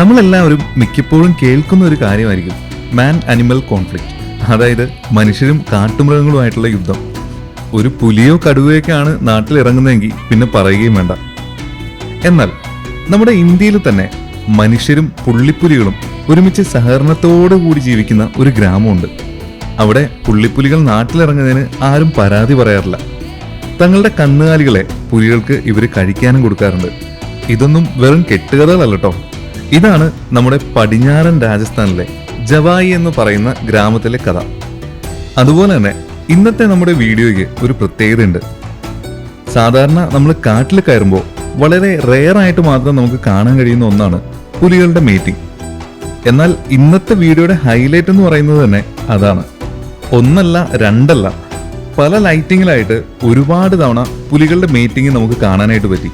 നമ്മളെല്ലാവരും മിക്കപ്പോഴും കേൾക്കുന്ന ഒരു കാര്യമായിരിക്കും മാൻ അനിമൽ കോൺഫ്ലിക്റ്റ്, അതായത് മനുഷ്യരും കാട്ടുമൃഗങ്ങളുമായിട്ടുള്ള യുദ്ധം. ഒരു പുലിയോ കടുവയൊക്കെയാണ് നാട്ടിൽ ഇറങ്ങുന്നതെങ്കിൽ പിന്നെ പറയുകയും വേണ്ട. എന്നാൽ നമ്മുടെ ഇന്ത്യയിൽ തന്നെ മനുഷ്യരും പുള്ളിപ്പുലികളും ഒരുമിച്ച് സഹകരണത്തോടു കൂടി ജീവിക്കുന്ന ഒരു ഗ്രാമമുണ്ട്. അവിടെ പുള്ളിപ്പുലികൾ നാട്ടിലിറങ്ങുന്നതിന് ആരും പരാതി പറയാറില്ല. തങ്ങളുടെ കന്നുകാലികളെ പുലികൾക്ക് ഇവർ കഴിക്കാനും കൊടുക്കാറുണ്ട്. ഇതൊന്നും വെറും കെട്ടുകഥകളല്ലോ. ഇതാണ് നമ്മുടെ പടിഞ്ഞാറൻ രാജസ്ഥാനിലെ ജവായി എന്ന് പറയുന്ന ഗ്രാമത്തിലെ കഥ. അതുപോലെ തന്നെ ഇന്നത്തെ നമ്മുടെ വീഡിയോയ്ക്ക് ഒരു പ്രത്യേകതയുണ്ട്. സാധാരണ നമ്മൾ കാട്ടിൽ കയറുമ്പോൾ വളരെ റെയറായിട്ട് മാത്രം നമുക്ക് കാണാൻ കഴിയുന്ന ഒന്നാണ് പുലികളുടെ മീറ്റിംഗ്. എന്നാൽ ഇന്നത്തെ വീഡിയോയുടെ ഹൈലൈറ്റ് എന്ന് പറയുന്നത് തന്നെ അതാണ്. ഒന്നല്ല രണ്ടല്ല, പല ലൈറ്റിങ്ങിലായിട്ട് ഒരുപാട് തവണ പുലികളുടെ മീറ്റിംഗ് നമുക്ക് കാണാനായിട്ട് പറ്റി.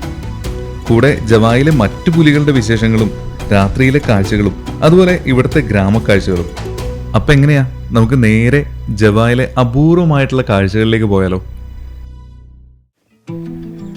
കൂടെ ജവായിലെ മറ്റു പുലികളുടെ വിശേഷങ്ങളും രാത്രിയിലെ കാഴ്ചകളും അതുപോലെ ഇവിടുത്തെ ഗ്രാമക്കാഴ്ചകളും. അപ്പം എങ്ങനെയാ, നമുക്ക് നേരെ ജവായിലെ അപൂർവമായിട്ടുള്ള കാഴ്ചകളിലേക്ക് പോയാലോ?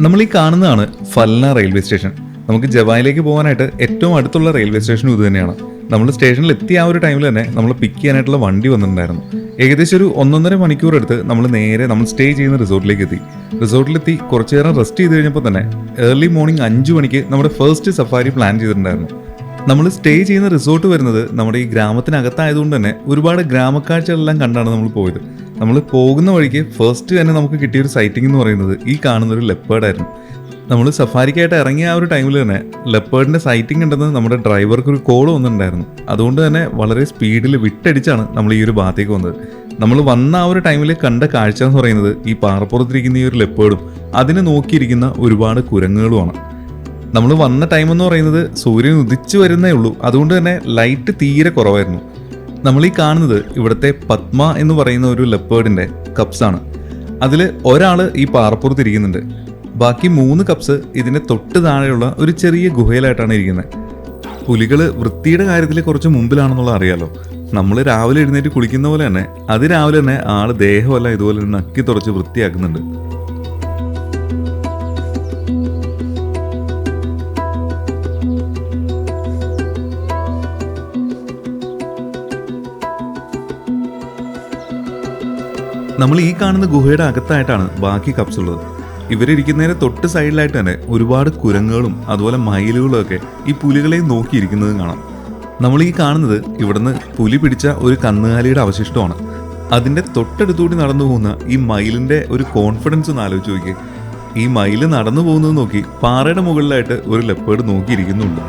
നമ്മൾ ഈ കാണുന്നതാണ് ഫൽന റെയിൽവേ സ്റ്റേഷൻ. നമുക്ക് ജവായിലേക്ക് പോകാനായിട്ട് ഏറ്റവും അടുത്തുള്ള റെയിൽവേ സ്റ്റേഷനും ഇത് തന്നെയാണ്. നമ്മൾ സ്റ്റേഷനിൽ എത്തിയ ആ ഒരു ടൈമിൽ തന്നെ നമ്മൾ പിക്ക് ചെയ്യാനായിട്ടുള്ള വണ്ടി വന്നിട്ടുണ്ടായിരുന്നു. ഏകദേശം ഒരു 1.5 മണിക്കൂർ എടുത്ത് നമ്മൾ സ്റ്റേ ചെയ്യുന്ന റിസോർട്ടിലേക്ക് എത്തി. റിസോർട്ടിലെത്തി കുറച്ചു നേരം റെസ്റ്റ് ചെയ്ത് കഴിഞ്ഞപ്പോൾ തന്നെ ഏർലി മോർണിംഗ് 5 മണിക്ക് നമ്മുടെ ഫസ്റ്റ് സഫാരി പ്ലാൻ ചെയ്തിട്ടുണ്ടായിരുന്നു. നമ്മൾ സ്റ്റേ ചെയ്യുന്ന റിസോർട്ട് വരുന്നത് നമ്മുടെ ഈ ഗ്രാമത്തിനകത്തായതുകൊണ്ട് തന്നെ ഒരുപാട് ഗ്രാമക്കാഴ്ചകളെല്ലാം കണ്ടാണ് നമ്മൾ പോയത്. നമ്മൾ പോകുന്ന വഴിക്ക് ഫസ്റ്റ് തന്നെ നമുക്ക് കിട്ടിയൊരു സൈറ്റിംഗ് എന്ന് പറയുന്നത് ഈ കാണുന്നൊരു ലെപ്പേർഡായിരുന്നു. നമ്മൾ സഫാരിക്കായിട്ട് ഇറങ്ങിയ ആ ഒരു ടൈമിൽ തന്നെ ലെപ്പേർഡിൻ്റെ സൈറ്റിംഗ് ഉണ്ടെന്ന് നമ്മുടെ ഡ്രൈവർക്ക് ഒരു കോൾ വന്നിട്ടുണ്ടായിരുന്നു. അതുകൊണ്ട് തന്നെ വളരെ സ്പീഡിൽ വിട്ടടിച്ചാണ് നമ്മൾ ഈ ഒരു ഭാഗത്തേക്ക് വന്നത്. നമ്മൾ വന്ന ആ ഒരു ടൈമിൽ കണ്ട കാഴ്ച എന്ന് പറയുന്നത് ഈ പാറപ്പുറത്തിരിക്കുന്ന ഈ ഒരു ലെപ്പേർഡും അതിനെ നോക്കിയിരിക്കുന്ന ഒരുപാട് കുരങ്ങുകളുമാണ്. നമ്മൾ വന്ന ടൈം എന്ന് പറയുന്നത് സൂര്യൻ ഉദിച്ചു വരുന്നേ ഉള്ളൂ. അതുകൊണ്ട് തന്നെ ലൈറ്റ് തീരെ കുറവായിരുന്നു. നമ്മൾ ഈ കാണുന്നത് ഇവിടുത്തെ പത്മ എന്ന് പറയുന്ന ഒരു ലെപ്പേർഡിൻ്റെ കപ്സാണ്. അതിൽ ഒരാൾ ഈ പാറപ്പുറത്ത് ഇരിക്കുന്നുണ്ട്. ബാക്കി 3 കപ്സ് ഇതിൻ്റെ തൊട്ട് താഴെയുള്ള ഒരു ചെറിയ ഗുഹയിലായിട്ടാണ് ഇരിക്കുന്നത്. പുലികൾ വൃത്തിയുടെ കാര്യത്തിൽ കുറച്ച് മുമ്പിലാണെന്നുള്ള അറിയാലോ. നമ്മൾ രാവിലെ എഴുന്നേറ്റ് കുളിക്കുന്ന പോലെ തന്നെ അതിരാവിലെ തന്നെ ആൾ ദേഹമല്ല ഇതുപോലെ നക്കി തുറച്ച് വൃത്തിയാക്കുന്നുണ്ട്. നമ്മൾ ഈ കാണുന്ന ഗുഹയുടെ അകത്തായിട്ടാണ് ബാക്കി കപ്സ് ഉള്ളത്. ഇവരിയ്ക്കുന്നതിന് തൊട്ട് സൈഡിലായിട്ട് തന്നെ ഒരുപാട് കുരങ്ങുകളും അതുപോലെ മയിലുകളും ഒക്കെ ഈ പുലികളെ നോക്കിയിരിക്കുന്നത് കാണാം. നമ്മൾ ഈ കാണുന്നത് ഇവിടുന്ന് പുലി പിടിച്ച ഒരു കന്നുകാലിയുടെ അവശിഷ്ടമാണ്. അതിൻ്റെ തൊട്ടടുത്തുകൂടി നടന്നു പോകുന്ന ഈ മയിലിൻ്റെ ഒരു കോൺഫിഡൻസ് ഒന്ന് ആലോചിച്ച് നോക്കി. ഈ മയിൽ നടന്നു പോകുന്നത് നോക്കി പാറയുടെ മുകളിലായിട്ട് ഒരു ലെപ്പേർഡ് നോക്കിയിരിക്കുന്നുണ്ട്.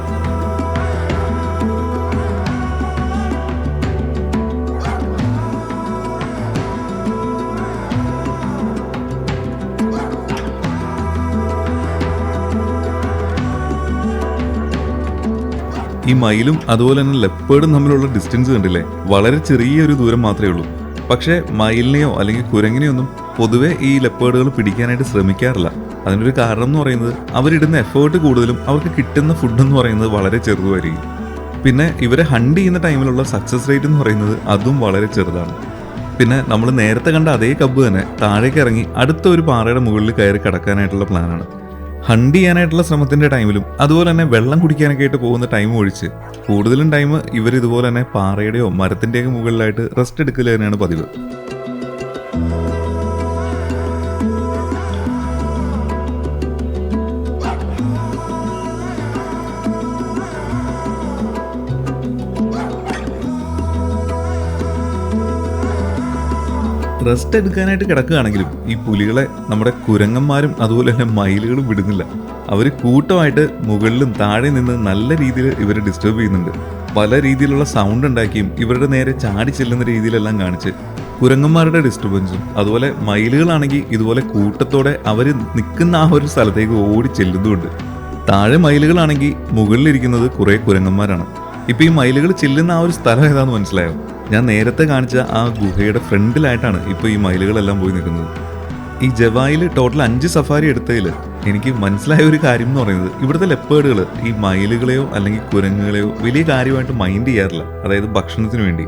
ഈ മയിലും അതുപോലെ തന്നെ ലെപ്പേർഡും തമ്മിലുള്ള ഡിസ്റ്റൻസ് കണ്ടില്ലേ, വളരെ ചെറിയൊരു ദൂരം മാത്രമേ ഉള്ളൂ. പക്ഷേ മയിലിനെയോ അല്ലെങ്കിൽ കുരങ്ങിനെയൊന്നും പൊതുവെ ഈ ലെപ്പേർഡുകൾ പിടിക്കാനായിട്ട് ശ്രമിക്കാറില്ല. അതിനൊരു കാരണം എന്ന് പറയുന്നത് അവരിടുന്ന എഫേർട്ട് കൂടുതലും അവർക്ക് കിട്ടുന്ന ഫുഡ് എന്ന് പറയുന്നത് വളരെ ചെറുതുമായിരിക്കും. പിന്നെ ഇവരെ ഹണ്ട് ചെയ്യുന്ന ടൈമിലുള്ള സക്സസ് റേറ്റ് എന്ന് പറയുന്നത് അതും വളരെ ചെറുതാണ്. പിന്നെ നമ്മൾ നേരത്തെ കണ്ട അതേ കബ്ബ് തന്നെ താഴേക്ക് ഇറങ്ങി അടുത്ത ഒരു പാറയുടെ മുകളിൽ കയറി കിടക്കാനായിട്ടുള്ള പ്ലാനാണ്. ഹണ്ട് ചെയ്യാനായിട്ടുള്ള ശ്രമത്തിൻ്റെ ടൈമിലും അതുപോലെ തന്നെ വെള്ളം കുടിക്കാനൊക്കെ ആയിട്ട് പോകുന്ന ടൈം ഒഴിച്ച് കൂടുതലും ടൈം ഇവർ ഇതുപോലെ തന്നെ പാറയുടെയോ മരത്തിൻ്റെയോ മുകളിലായിട്ട് റെസ്റ്റ് എടുക്കൽ തന്നെയാണ് പതിവ്. റെസ്റ്റ് എടുക്കാനായിട്ട് കിടക്കുകയാണെങ്കിലും ഈ പുലികളെ നമ്മുടെ കുരങ്ങന്മാരും അതുപോലെ തന്നെ മയിലുകളും വിടുന്നില്ല. അവർ കൂട്ടമായിട്ട് മുകളിലും താഴെ നിന്ന് നല്ല രീതിയിൽ ഇവരെ ഡിസ്റ്റർബ് ചെയ്യുന്നുണ്ട്. പല രീതിയിലുള്ള സൗണ്ട് ഉണ്ടാക്കിയും ഇവരുടെ നേരെ ചാടി ചെല്ലുന്ന രീതിയിലെല്ലാം കാണിച്ച് കുരങ്ങന്മാരുടെ ഡിസ്റ്റർബൻസും അതുപോലെ മയിലുകളാണെങ്കിൽ ഇതുപോലെ കൂട്ടത്തോടെ അവർ നിൽക്കുന്ന ആ ഒരു സ്ഥലത്തേക്ക് ഓടി ചെല്ലുന്നുമുണ്ട്. താഴെ മയിലുകളാണെങ്കിൽ മുകളിലിരിക്കുന്നത് കുറേ കുരങ്ങന്മാരാണ്. ഇപ്പം ഈ മയിലുകൾ ചെല്ലുന്ന ആ ഒരു സ്ഥലം ഏതാണെന്ന് മനസ്സിലായോ? ഞാൻ നേരത്തെ കാണിച്ച ആ ഗുഹയുടെ ഫ്രണ്ടിലായിട്ടാണ് ഇപ്പോൾ ഈ മയിലുകളെല്ലാം പോയി നിൽക്കുന്നത്. ഈ ജവായിൽ ടോട്ടൽ 5 സഫാരി എടുത്തതിൽ എനിക്ക് മനസ്സിലായ ഒരു കാര്യം എന്ന് പറയുന്നത് ഇവിടുത്തെ ലെപ്പേർഡുകൾ ഈ മയിലുകളെയോ അല്ലെങ്കിൽ കുരങ്ങുകളെയോ വലിയ കാര്യമായിട്ട് മൈൻഡ് ചെയ്യാറില്ല, അതായത് ഭക്ഷണത്തിന് വേണ്ടി.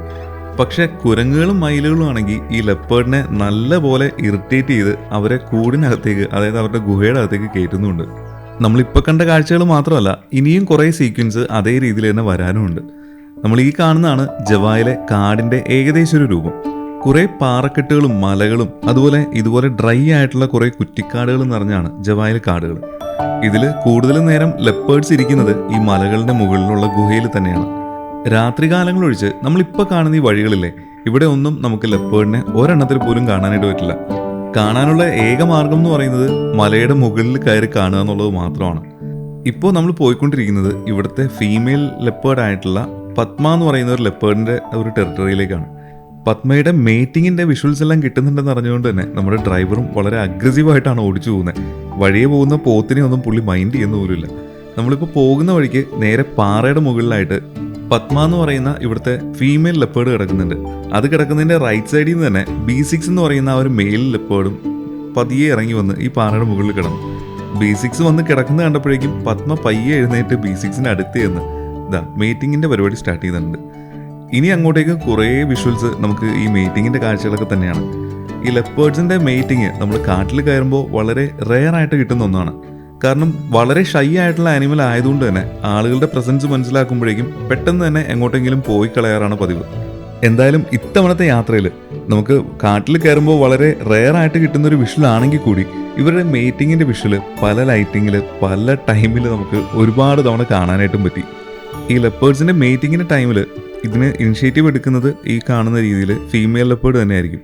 പക്ഷേ കുരങ്ങുകളും മയിലുകളും ആണെങ്കിൽ ഈ ലെപ്പേർഡിനെ നല്ല പോലെ ഇറിറ്റേറ്റ് ചെയ്ത് അവരെ കൂടിനകത്തേക്ക്, അതായത് അവരുടെ ഗുഹയുടെ അകത്തേക്ക് കയറ്റുന്നുണ്ട്. നമ്മളിപ്പോൾ കണ്ട കാഴ്ചകൾ മാത്രമല്ല, ഇനിയും കുറേ സീക്വൻസ് അതേ രീതിയിൽ തന്നെ വരാനുമുണ്ട്. നമ്മൾ ഈ കാണുന്നതാണ് ജവായിലെ കാടിൻ്റെ ഏകദേശം ഒരു രൂപം. കുറേ പാറക്കെട്ടുകളും മലകളും അതുപോലെ ഇതുപോലെ ഡ്രൈ ആയിട്ടുള്ള കുറേ കുറ്റിക്കാടുകളും നിറഞ്ഞാണ് ജവായിലെ കാടുകൾ. ഇതിൽ കൂടുതലും നേരം ലെപ്പേർഡ്സ് ഇരിക്കുന്നത് ഈ മലകളുടെ മുകളിലുള്ള ഗുഹയിൽ തന്നെയാണ്. രാത്രികാലങ്ങളൊഴിച്ച് നമ്മളിപ്പോൾ കാണുന്ന ഈ വഴികളില്ലേ, ഇവിടെ ഒന്നും നമുക്ക് ലെപ്പേർഡിനെ ഒരെണ്ണത്തിൽ പോലും കാണാനായിട്ട് പറ്റില്ല. കാണാനുള്ള ഏക മാർഗം എന്ന് പറയുന്നത് മലയുടെ മുകളിൽ കയറി കാണുക എന്നുള്ളത് മാത്രമാണ്. ഇപ്പോൾ നമ്മൾ പോയിക്കൊണ്ടിരിക്കുന്നത് ഇവിടുത്തെ ഫീമെയിൽ ലെപ്പേർഡായിട്ടുള്ള പത്മ എന്ന് പറയുന്ന ഒരു ലെപ്പേർഡിൻ്റെ ഒരു ടെറിട്ടറിയിലേക്കാണ്. പത്മയുടെ മേറ്റിങ്ങിൻ്റെ വിഷ്വൽസ് എല്ലാം കിട്ടുന്നുണ്ടെന്ന് അറിഞ്ഞുകൊണ്ട് തന്നെ നമ്മുടെ ഡ്രൈവറും വളരെ അഗ്രസീവായിട്ടാണ് ഓടിച്ചു പോകുന്നത്. വഴിയെ പോകുന്ന പോത്തിനെ ഒന്നും പുള്ളി മൈൻഡ് ചെയ്യുന്ന പോലുമില്ല. നമ്മളിപ്പോൾ പോകുന്ന വഴിക്ക് നേരെ പാറയുടെ മുകളിലായിട്ട് പത്മ എന്ന് പറയുന്ന ഇവിടുത്തെ ഫീമെയിൽ ലെപ്പേർഡ് കിടക്കുന്നുണ്ട്. അത് കിടക്കുന്നതിൻ്റെ റൈറ്റ് സൈഡിൽ നിന്ന് തന്നെ B6 എന്ന് പറയുന്ന ആ ഒരു മെയിൽ ലെപ്പേർഡും പതിയെ ഇറങ്ങി വന്ന് ഈ പാറയുടെ മുകളിൽ കിടന്നു. B6 വന്ന് കിടക്കുന്നത് കണ്ടപ്പോഴേക്കും പത്മ പയ്യെ എഴുന്നേറ്റ് B6ന് അടുത്ത് ചെന്ന് മീറ്റിങ്ങിൻ്റെ പരിപാടി സ്റ്റാർട്ട് ചെയ്തിട്ടുണ്ട്. ഇനി അങ്ങോട്ടേക്ക് കുറേ വിഷ്വൽസ് നമുക്ക് ഈ മീറ്റിങ്ങിൻ്റെ കാഴ്ചകളൊക്കെ തന്നെയാണ്. ഈ ലെപ്പേർഡ്സിൻ്റെ മീറ്റിങ് നമ്മൾ കാട്ടിൽ കയറുമ്പോൾ വളരെ റെയർ ആയിട്ട് കിട്ടുന്ന ഒന്നാണ്. കാരണം വളരെ ഷൈ ആയിട്ടുള്ള ആനിമൽ ആയതുകൊണ്ട് തന്നെ ആളുകളുടെ പ്രസൻസ് മനസ്സിലാക്കുമ്പോഴേക്കും പെട്ടെന്ന് തന്നെ എങ്ങോട്ടെങ്കിലും പോയി കളയാറാണ് പതിവ്. എന്തായാലും ഇത്തവണത്തെ യാത്രയിൽ നമുക്ക് കാട്ടിൽ കയറുമ്പോൾ വളരെ റെയർ ആയിട്ട് കിട്ടുന്ന ഒരു വിഷ്വൽ ആണെങ്കിൽ കൂടി ഇവരുടെ മീറ്റിങ്ങിൻ്റെ വിഷ്വൽ പല ലൈറ്റിങ്ങിൽ പല ടൈമിൽ നമുക്ക് ഒരുപാട് തവണ കാണാനായിട്ടും പറ്റി. ഈ ലെപ്പേർഡ്സിൻ്റെ മീറ്റിങ്ങിൻ്റെ ടൈമിൽ ഇതിന് ഇനിഷ്യേറ്റീവ് എടുക്കുന്നത് ഈ കാണുന്ന രീതിയിൽ ഫീമെയിൽ ലെപ്പേർഡ് തന്നെയായിരിക്കും.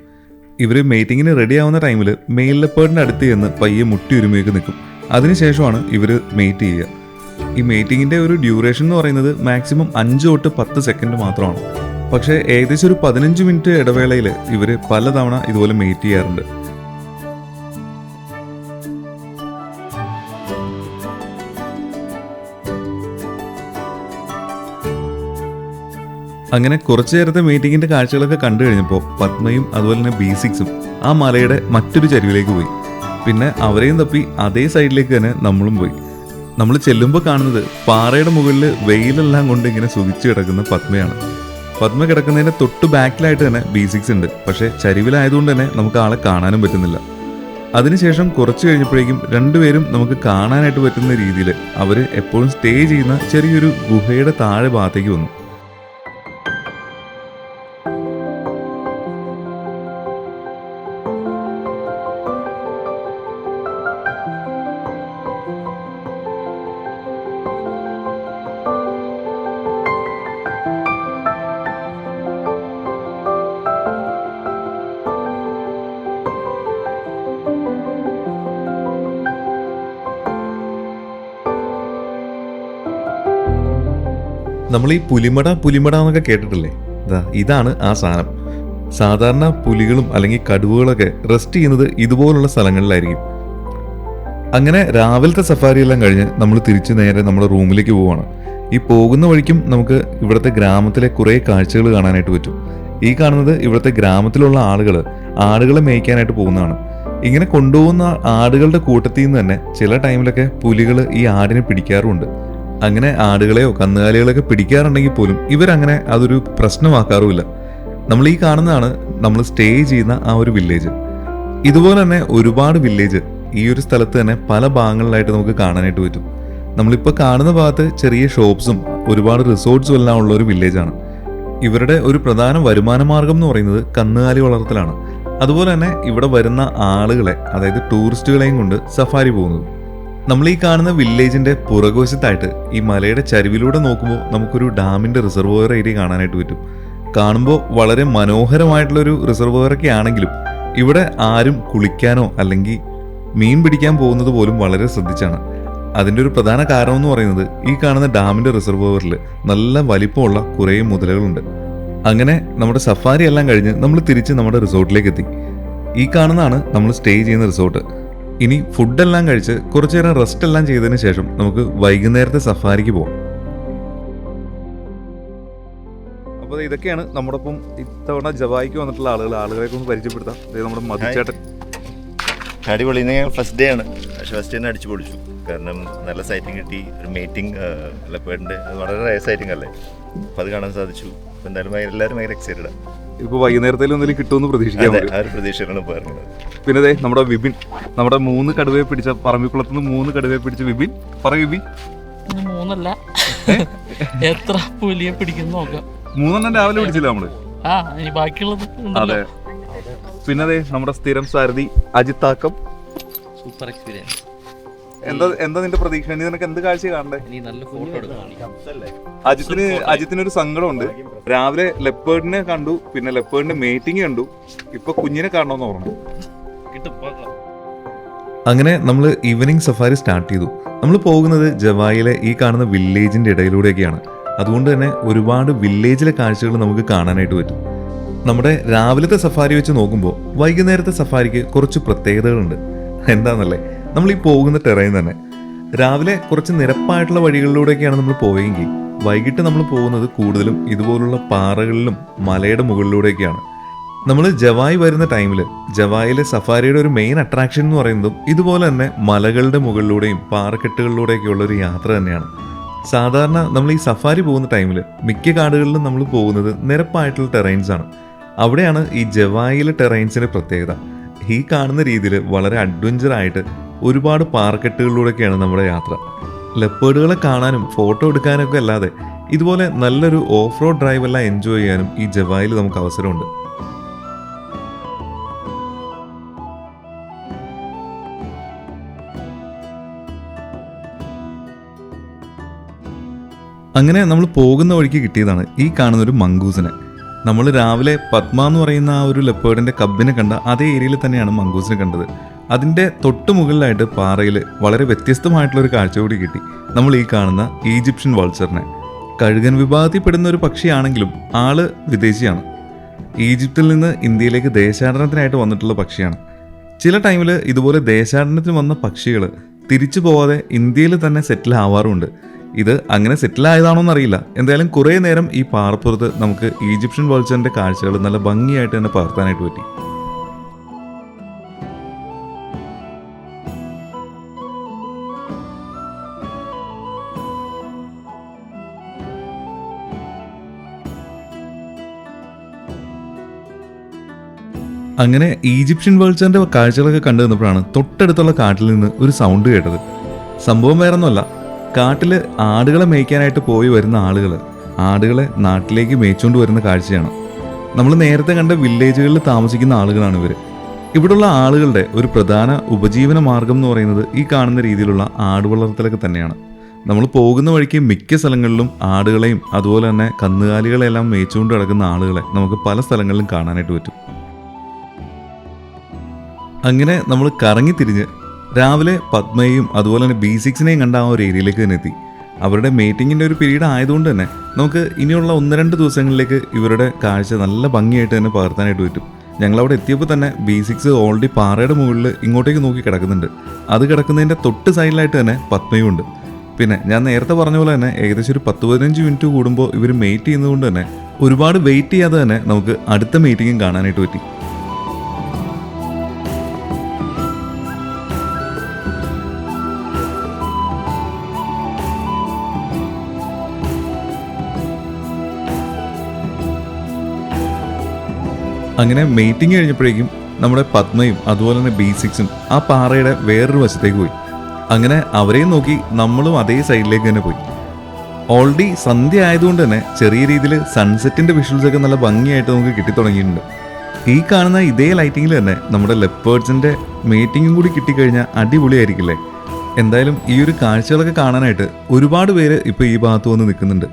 ഇവർ മീറ്റിങ്ങിന് റെഡി ആവുന്ന ടൈമിൽ മെയിൽ ലെപ്പേർഡിൻ്റെ അടുത്ത് ചെന്ന് പയ്യെ മുട്ടി ഒരുമയൊക്കെ നിൽക്കും. അതിനുശേഷമാണ് ഇവർ മേറ്റ് ചെയ്യുക. ഈ മീറ്റിങ്ങിൻ്റെ ഒരു ഡ്യൂറേഷൻ എന്ന് പറയുന്നത് മാക്സിമം 5 തൊട്ട് 10 സെക്കൻഡ് മാത്രമാണ്. പക്ഷേ ഏകദേശം ഒരു 15 മിനിറ്റ് ഇടവേളയിൽ ഇവർ പലതവണ ഇതുപോലെ മേറ്റ് ചെയ്യാറുണ്ട്. അങ്ങനെ കുറച്ചു നേരത്തെ മീറ്റിങ്ങിൻ്റെ കാഴ്ചകളൊക്കെ കണ്ടു കഴിഞ്ഞപ്പോൾ പത്മയും അതുപോലെ തന്നെ B6ഉം ആ മലയുടെ മറ്റൊരു ചരിവിലേക്ക് പോയി. പിന്നെ അവരെയും തപ്പി അതേ സൈഡിലേക്ക് തന്നെ നമ്മളും പോയി. നമ്മൾ ചെല്ലുമ്പോൾ കാണുന്നത് പാറയുടെ മുകളിൽ വെയിലെല്ലാം കൊണ്ട് ഇങ്ങനെ സുഖിച്ച് കിടക്കുന്ന പത്മയാണ്. പത്മ കിടക്കുന്നതിൻ്റെ തൊട്ട് ബാക്കിലായിട്ട് തന്നെ B6 ഉണ്ട്. പക്ഷേ ചരിവിലായതുകൊണ്ട് തന്നെ നമുക്ക് ആളെ കാണാനും പറ്റുന്നില്ല. അതിനുശേഷം കുറച്ച് കഴിഞ്ഞപ്പോഴേക്കും രണ്ടുപേരും നമുക്ക് കാണാനായിട്ട് പറ്റുന്ന രീതിയിൽ അവർ എപ്പോഴും സ്റ്റേ ചെയ്യുന്ന ചെറിയൊരു ഗുഹയുടെ താഴെ ഭാഗത്തേക്ക് വന്നു. നമ്മൾ ഈ പുലിമട എന്നൊക്കെ കേട്ടിട്ടില്ലേ? ഇതാണ് ആ സാധനം. സാധാരണ പുലികളും അല്ലെങ്കിൽ കടുവകളൊക്കെ റെസ്റ്റ് ചെയ്യുന്നത് ഇതുപോലുള്ള സ്ഥലങ്ങളിലായിരിക്കും. അങ്ങനെ രാവിലത്തെ സഫാരി എല്ലാം കഴിഞ്ഞ് നമ്മൾ തിരിച്ച് നേരെ നമ്മുടെ റൂമിലേക്ക് പോവുകയാണ്. ഈ പോകുന്ന വഴിക്കും നമുക്ക് ഇവിടുത്തെ ഗ്രാമത്തിലെ കുറേ കാഴ്ചകൾ കാണാനായിട്ട് പറ്റും. ഈ കാണുന്നത് ഇവിടുത്തെ ഗ്രാമത്തിലുള്ള ആടുകളെ മേയ്ക്കാനായിട്ട് പോകുന്നതാണ്. ഇങ്ങനെ കൊണ്ടുപോകുന്ന ആടുകളുടെ കൂട്ടത്തിൽ നിന്ന് തന്നെ ചില ടൈമിലൊക്കെ പുലികൾ ഈ ആടിനെ പിടിക്കാറുമുണ്ട്. അങ്ങനെ ആടുകളെയോ കന്നുകാലികളെയൊക്കെ പിടിക്കാറുണ്ടെങ്കിൽ പോലും ഇവരങ്ങനെ അതൊരു പ്രശ്നമാക്കാറുമില്ല. നമ്മൾ ഈ കാണുന്നതാണ് നമ്മൾ സ്റ്റേ ചെയ്യുന്ന ആ ഒരു വില്ലേജ്. ഇതുപോലെ തന്നെ ഒരുപാട് വില്ലേജ് ഈ ഒരു സ്ഥലത്ത് തന്നെ പല ഭാഗങ്ങളിലായിട്ട് നമുക്ക് കാണാനായിട്ട് പറ്റും. നമ്മളിപ്പോൾ കാണുന്ന ഭാഗത്ത് ചെറിയ ഷോപ്സും ഒരുപാട് റിസോർട്ട്സും എല്ലാം ഉള്ള ഒരു വില്ലേജാണ്. ഇവരുടെ ഒരു പ്രധാന വരുമാന മാർഗം എന്ന് പറയുന്നത് കന്നുകാലി വളർത്തലാണ്. അതുപോലെ തന്നെ ഇവിടെ വരുന്ന ആളുകളെ, അതായത് ടൂറിസ്റ്റുകളെയും കൊണ്ട് സഫാരി പോകുന്നത്. നമ്മൾ ഈ കാണുന്ന വില്ലേജിന്റെ പുറകുവശത്തായിട്ട് ഈ മലയുടെ ചരിവിലൂടെ നോക്കുമ്പോൾ നമുക്കൊരു ഡാമിന്റെ റിസർവോയർ ഏരിയ കാണാനായിട്ട് പറ്റും. കാണുമ്പോൾ വളരെ മനോഹരമായിട്ടുള്ളൊരു റിസർവോയറൊക്കെ ആണെങ്കിലും ഇവിടെ ആരും കുളിക്കാനോ അല്ലെങ്കിൽ മീൻ പിടിക്കാൻ പോകുന്നത് പോലും വളരെ ശ്രദ്ധിച്ചാണ്. അതിൻ്റെ ഒരു പ്രധാന കാരണം എന്ന് പറയുന്നത് ഈ കാണുന്ന ഡാമിന്റെ റിസർവോയറിൽ നല്ല വലിപ്പമുള്ള കുറേ മുതലകളുണ്ട്. അങ്ങനെ നമ്മുടെ സഫാരി എല്ലാം കഴിഞ്ഞ് നമ്മൾ തിരിച്ച് നമ്മുടെ റിസോർട്ടിലേക്ക് എത്തി. ഈ കാണുന്നതാണ് നമ്മൾ സ്റ്റേ ചെയ്യുന്ന റിസോർട്ട്. ഇനി ഫുഡെല്ലാം കഴിച്ച് കുറച്ചു നേരം റെസ്റ്റ് എല്ലാം ചെയ്തതിന് ശേഷം നമുക്ക് വൈകുന്നേരത്തെ സഫാരിക്ക് പോകാം. അപ്പോൾ ഇതൊക്കെയാണ് നമ്മുടെ ഒപ്പം ഇത്തവണ ജവായിക്ക് വന്നിട്ടുള്ള ആളുകളെയൊക്കെ ഒന്ന് പരിചയപ്പെടുത്താം. നമ്മുടെ മധുചേട്ടൻ. അടിപൊളി. ഫസ്റ്റ് ഡേ ആണ്, പക്ഷെ ഫസ്റ്റ് ഡേ അടിച്ചു പൊളിച്ചു. കാരണം നല്ല സൈറ്റിംഗ് കിട്ടി. ഒരു മീറ്റിംഗ് ലെപ്പേർഡിൻ്റെ അത് വളരെ റയർ സൈറ്റിംഗ് അല്ലേ, അപ്പോൾ അത് കാണാൻ സാധിച്ചു. അപ്പോൾ എന്തായാലും എല്ലാവരും ഭയങ്കര എക്സൈറ്റഡ്. ഇപ്പോൾ വൈകുന്നേരത്തേലും എന്തെങ്കിലും കിട്ടുമെന്ന് പ്രതീക്ഷിക്കാം. ആ ഒരു പ്രതീക്ഷയാണ് പറയുന്നത്. പിന്നെ അതെ നമ്മുടെ വിപിൻ, നമ്മുടെ 3 കടുവയെ പിടിച്ച പറമ്പിക്കുളത്തുനിന്ന് 3 കടുവയെ പിടിച്ച വിപിൻ. പറയൂ വിപിൻ. 3 അല്ല, എത്ര പുലിയെ പിടിക്കുന്നു നോക്കാം. 3 രാവിലെ പിടിച്ചില്ല നമ്മള്. ഇനി ബാക്കിയുള്ളത്. അതെ. പിന്നെ അതെ നമ്മുടെ സ്ഥിരം സാരഥി അജിത്താക്കം. Super experience. എന്താ നിന്റെ പ്രതീക്ഷ? ഇനി നിനക്ക് എന്ത് കാഴ്ച കാണണ്ടേ? നല്ല ഫോട്ടോ എടുക്കണം. അജിത്തിനൊരു സങ്കടമുണ്ട്. രാവിലെ ലെപ്പേർഡിനെ കണ്ടു, പിന്നെ ലെപ്പേർഡിന്റെ മീറ്റിംഗ് കണ്ടു, ഇപ്പൊ കുഞ്ഞിനെ കാണണമെന്ന് പറഞ്ഞു. അങ്ങനെ നമ്മൾ ഈവനിങ് സഫാരി സ്റ്റാർട്ട് ചെയ്തു. നമ്മൾ പോകുന്നത് ജവായിലെ ഈ കാണുന്ന വില്ലേജിന്റെ ഇടയിലൂടെയൊക്കെയാണ്. അതുകൊണ്ട് തന്നെ ഒരുപാട് വില്ലേജിലെ കാഴ്ചകൾ നമുക്ക് കാണാനായിട്ട് പറ്റും. നമ്മുടെ രാവിലത്തെ സഫാരി വെച്ച് നോക്കുമ്പോൾ വൈകുന്നേരത്തെ സഫാരിക്ക് കുറച്ച് പ്രത്യേകതകളുണ്ട്. എന്താണെന്നല്ലേ, നമ്മൾ ഈ പോകുന്ന ടെറൈൻ തന്നെ രാവിലെ കുറച്ച് നിരപ്പായിട്ടുള്ള വഴികളിലൂടെയൊക്കെയാണ് നമ്മൾ പോയെങ്കിൽ വൈകിട്ട് നമ്മൾ പോകുന്നത് കൂടുതലും ഇതുപോലുള്ള പാറകളിലും മലയുടെ മുകളിലൂടെയൊക്കെയാണ്. നമ്മൾ ജവായ് വരുന്ന ടൈമിൽ ജവായിലെ സഫാരിയുടെ ഒരു മെയിൻ അട്രാക്ഷൻ എന്ന് പറയുന്നതും ഇതുപോലെ തന്നെ മലകളുടെ മുകളിലൂടെയും പാറക്കെട്ടുകളിലൂടെയൊക്കെയുള്ള ഒരു യാത്ര തന്നെയാണ്. സാധാരണ നമ്മൾ ഈ സഫാരി പോകുന്ന ടൈമിൽ മിക്ക കാടുകളിലും നമ്മൾ പോകുന്നത് നിരപ്പായിട്ടുള്ള ടെറൈൻസ് ആണ്. അവിടെയാണ് ഈ ജവായിലെ ടെറൈൻസിന്റെ പ്രത്യേകത. ഈ കാണുന്ന രീതിയിൽ വളരെ അഡ്വഞ്ചറായിട്ട് ഒരുപാട് പാറക്കെട്ടുകളിലൂടെയൊക്കെയാണ് നമ്മുടെ യാത്ര. ലെപ്പേർഡുകളെ കാണാനും ഫോട്ടോ എടുക്കാനൊക്കെ അല്ലാതെ ഇതുപോലെ നല്ലൊരു ഓഫ് റോഡ് ഡ്രൈവ് എല്ലാം എൻജോയ് ചെയ്യാനും ഈ ജവായിൽ നമുക്ക് അവസരമുണ്ട്. അങ്ങനെ നമ്മൾ പോകുന്ന വഴിക്ക് കിട്ടിയതാണ് ഈ കാണുന്നൊരു മംഗൂസിനെ. നമ്മൾ രാവിലെ പത്മ എന്ന് പറയുന്ന ആ ഒരു ലെപ്പേർഡിന്റെ കബ്ബിനെ കണ്ട അതേ ഏരിയയിൽ തന്നെയാണ് മംഗൂസിനെ കണ്ടത്. അതിൻ്റെ തൊട്ട് മുകളിലായിട്ട് പാറയിൽ വളരെ വ്യത്യസ്തമായിട്ടുള്ളൊരു കാഴ്ച കൂടി കിട്ടി. നമ്മൾ ഈ കാണുന്ന ഈജിപ്ഷ്യൻ വൾച്ചറിനെ. കഴുകൻ വിഭാഗത്തിൽപ്പെടുന്ന ഒരു പക്ഷിയാണെങ്കിലും ആള് വിദേശിയാണ്. ഈജിപ്തിൽ നിന്ന് ഇന്ത്യയിലേക്ക് ദേശാടനത്തിനായിട്ട് വന്നിട്ടുള്ള പക്ഷിയാണ്. ചില ടൈമിൽ ഇതുപോലെ ദേശാടനത്തിന് വന്ന പക്ഷികൾ തിരിച്ചു പോവാതെ ഇന്ത്യയിൽ തന്നെ സെറ്റിൽ ആവാറുമുണ്ട്. ഇത് അങ്ങനെ സെറ്റിലായതാണോ എന്നറിയില്ല. എന്തായാലും കുറേ നേരം ഈ പാറപ്പുറത്ത് നമുക്ക് ഈജിപ്ഷ്യൻ വൾച്ചറിന്റെ കാഴ്ചകൾ നല്ല ഭംഗിയായിട്ട് തന്നെ പകർത്താനായിട്ട് പറ്റി. അങ്ങനെ ഈജിപ്ഷ്യൻ വൾച്ചറിന്റെ കാഴ്ചകളൊക്കെ കണ്ടു നിന്നപ്പോഴാണ് തൊട്ടടുത്തുള്ള കാട്ടിൽ നിന്ന് ഒരു സൗണ്ട് കേട്ടത്. സംഭവം വേറൊന്നുമല്ല, കാട്ടിൽ ആടുകളെ മേയ്ക്കാനായിട്ട് പോയി വരുന്ന ആടുകളെ നാട്ടിലേക്ക് മേയിച്ചുകൊണ്ട് വരുന്ന കാഴ്ചയാണ്. നമ്മൾ നേരത്തെ കണ്ട വില്ലേജുകളിൽ താമസിക്കുന്ന ആളുകളാണ് ഇവർ. ഇവിടെയുള്ള ആളുകളുടെ ഒരു പ്രധാന ഉപജീവന മാർഗം എന്ന് പറയുന്നത് ഈ കാണുന്ന രീതിയിലുള്ള ആടുവളർത്തലൊക്കെ തന്നെയാണ്. നമ്മൾ പോകുന്ന വഴിക്ക് മിക്ക സ്ഥലങ്ങളിലും ആടുകളെയും അതുപോലെ തന്നെ കന്നുകാലികളെല്ലാം മേയിച്ചുകൊണ്ട് കിടക്കുന്ന ആളുകളെ നമുക്ക് പല സ്ഥലങ്ങളിലും കാണാനായിട്ട് പറ്റും. അങ്ങനെ നമ്മൾ കറങ്ങി തിരിഞ്ഞ് രാവിലെ പത്മയെയും അതുപോലെ തന്നെ B6നെയും കണ്ട ആ ഒരു ഏരിയയിലേക്ക് തന്നെ എത്തി. അവരുടെ മീറ്റിങ്ങിൻ്റെ ഒരു പീരീഡ് ആയതുകൊണ്ട് തന്നെ നമുക്ക് ഇനിയുള്ള 1-2 ദിവസങ്ങളിലേക്ക് ഇവരുടെ കാഴ്ച നല്ല ഭംഗിയായിട്ട് തന്നെ പകർത്താനായിട്ട് പറ്റും. ഞങ്ങളവിടെ എത്തിയപ്പോൾ തന്നെ B6 ഓൾറെഡി പാറയുടെ മുകളിൽ ഇങ്ങോട്ടേക്ക് നോക്കി കിടക്കുന്നുണ്ട്. അത് കിടക്കുന്നതിൻ്റെ തൊട്ട് സൈഡിലായിട്ട് തന്നെ പത്മയും ഉണ്ട്. പിന്നെ ഞാൻ നേരത്തെ പറഞ്ഞ പോലെ തന്നെ ഏകദേശം ഒരു 10-15 മിനിറ്റ് കൂടുമ്പോൾ ഇവർ മീറ്റ് ചെയ്യുന്നതുകൊണ്ട് തന്നെ ഒരുപാട് വെയിറ്റ് ചെയ്യാതെ തന്നെ നമുക്ക് അടുത്ത മീറ്റിങ്ങും കാണാനായിട്ട് പറ്റി. അങ്ങനെ മീറ്റിംഗ് കഴിഞ്ഞപ്പോഴേക്കും നമ്മുടെ പത്മയും അതുപോലെ തന്നെ B6ഉം ആ പാറയുടെ വേറൊരു വശത്തേക്ക് പോയി. അങ്ങനെ അവരെയും നോക്കി നമ്മളും അതേ സൈഡിലേക്ക് തന്നെ പോയി. ഓൾറെഡി സന്ധ്യ ആയതുകൊണ്ട് തന്നെ ചെറിയ രീതിയിൽ സൺസെറ്റിൻ്റെ വിഷ്വൽസൊക്കെ നല്ല ഭംഗിയായിട്ട് നമുക്ക് കിട്ടിത്തുടങ്ങിയിട്ടുണ്ട്. ഈ കാണുന്ന ഇതേ ലൈറ്റിങ്ങിൽ തന്നെ നമ്മുടെ ലെപ്പേർഡ്സിൻ്റെ മീറ്റിങ്ങും കൂടി കിട്ടിക്കഴിഞ്ഞാൽ അടിപൊളിയായിരിക്കില്ലേ? എന്തായാലും ഈ ഒരു കാഴ്ചകളൊക്കെ കാണാനായിട്ട് ഒരുപാട് പേര് ഇപ്പോൾ ഈ ഭാഗത്ത് വന്ന് നിൽക്കുന്നുണ്ട്.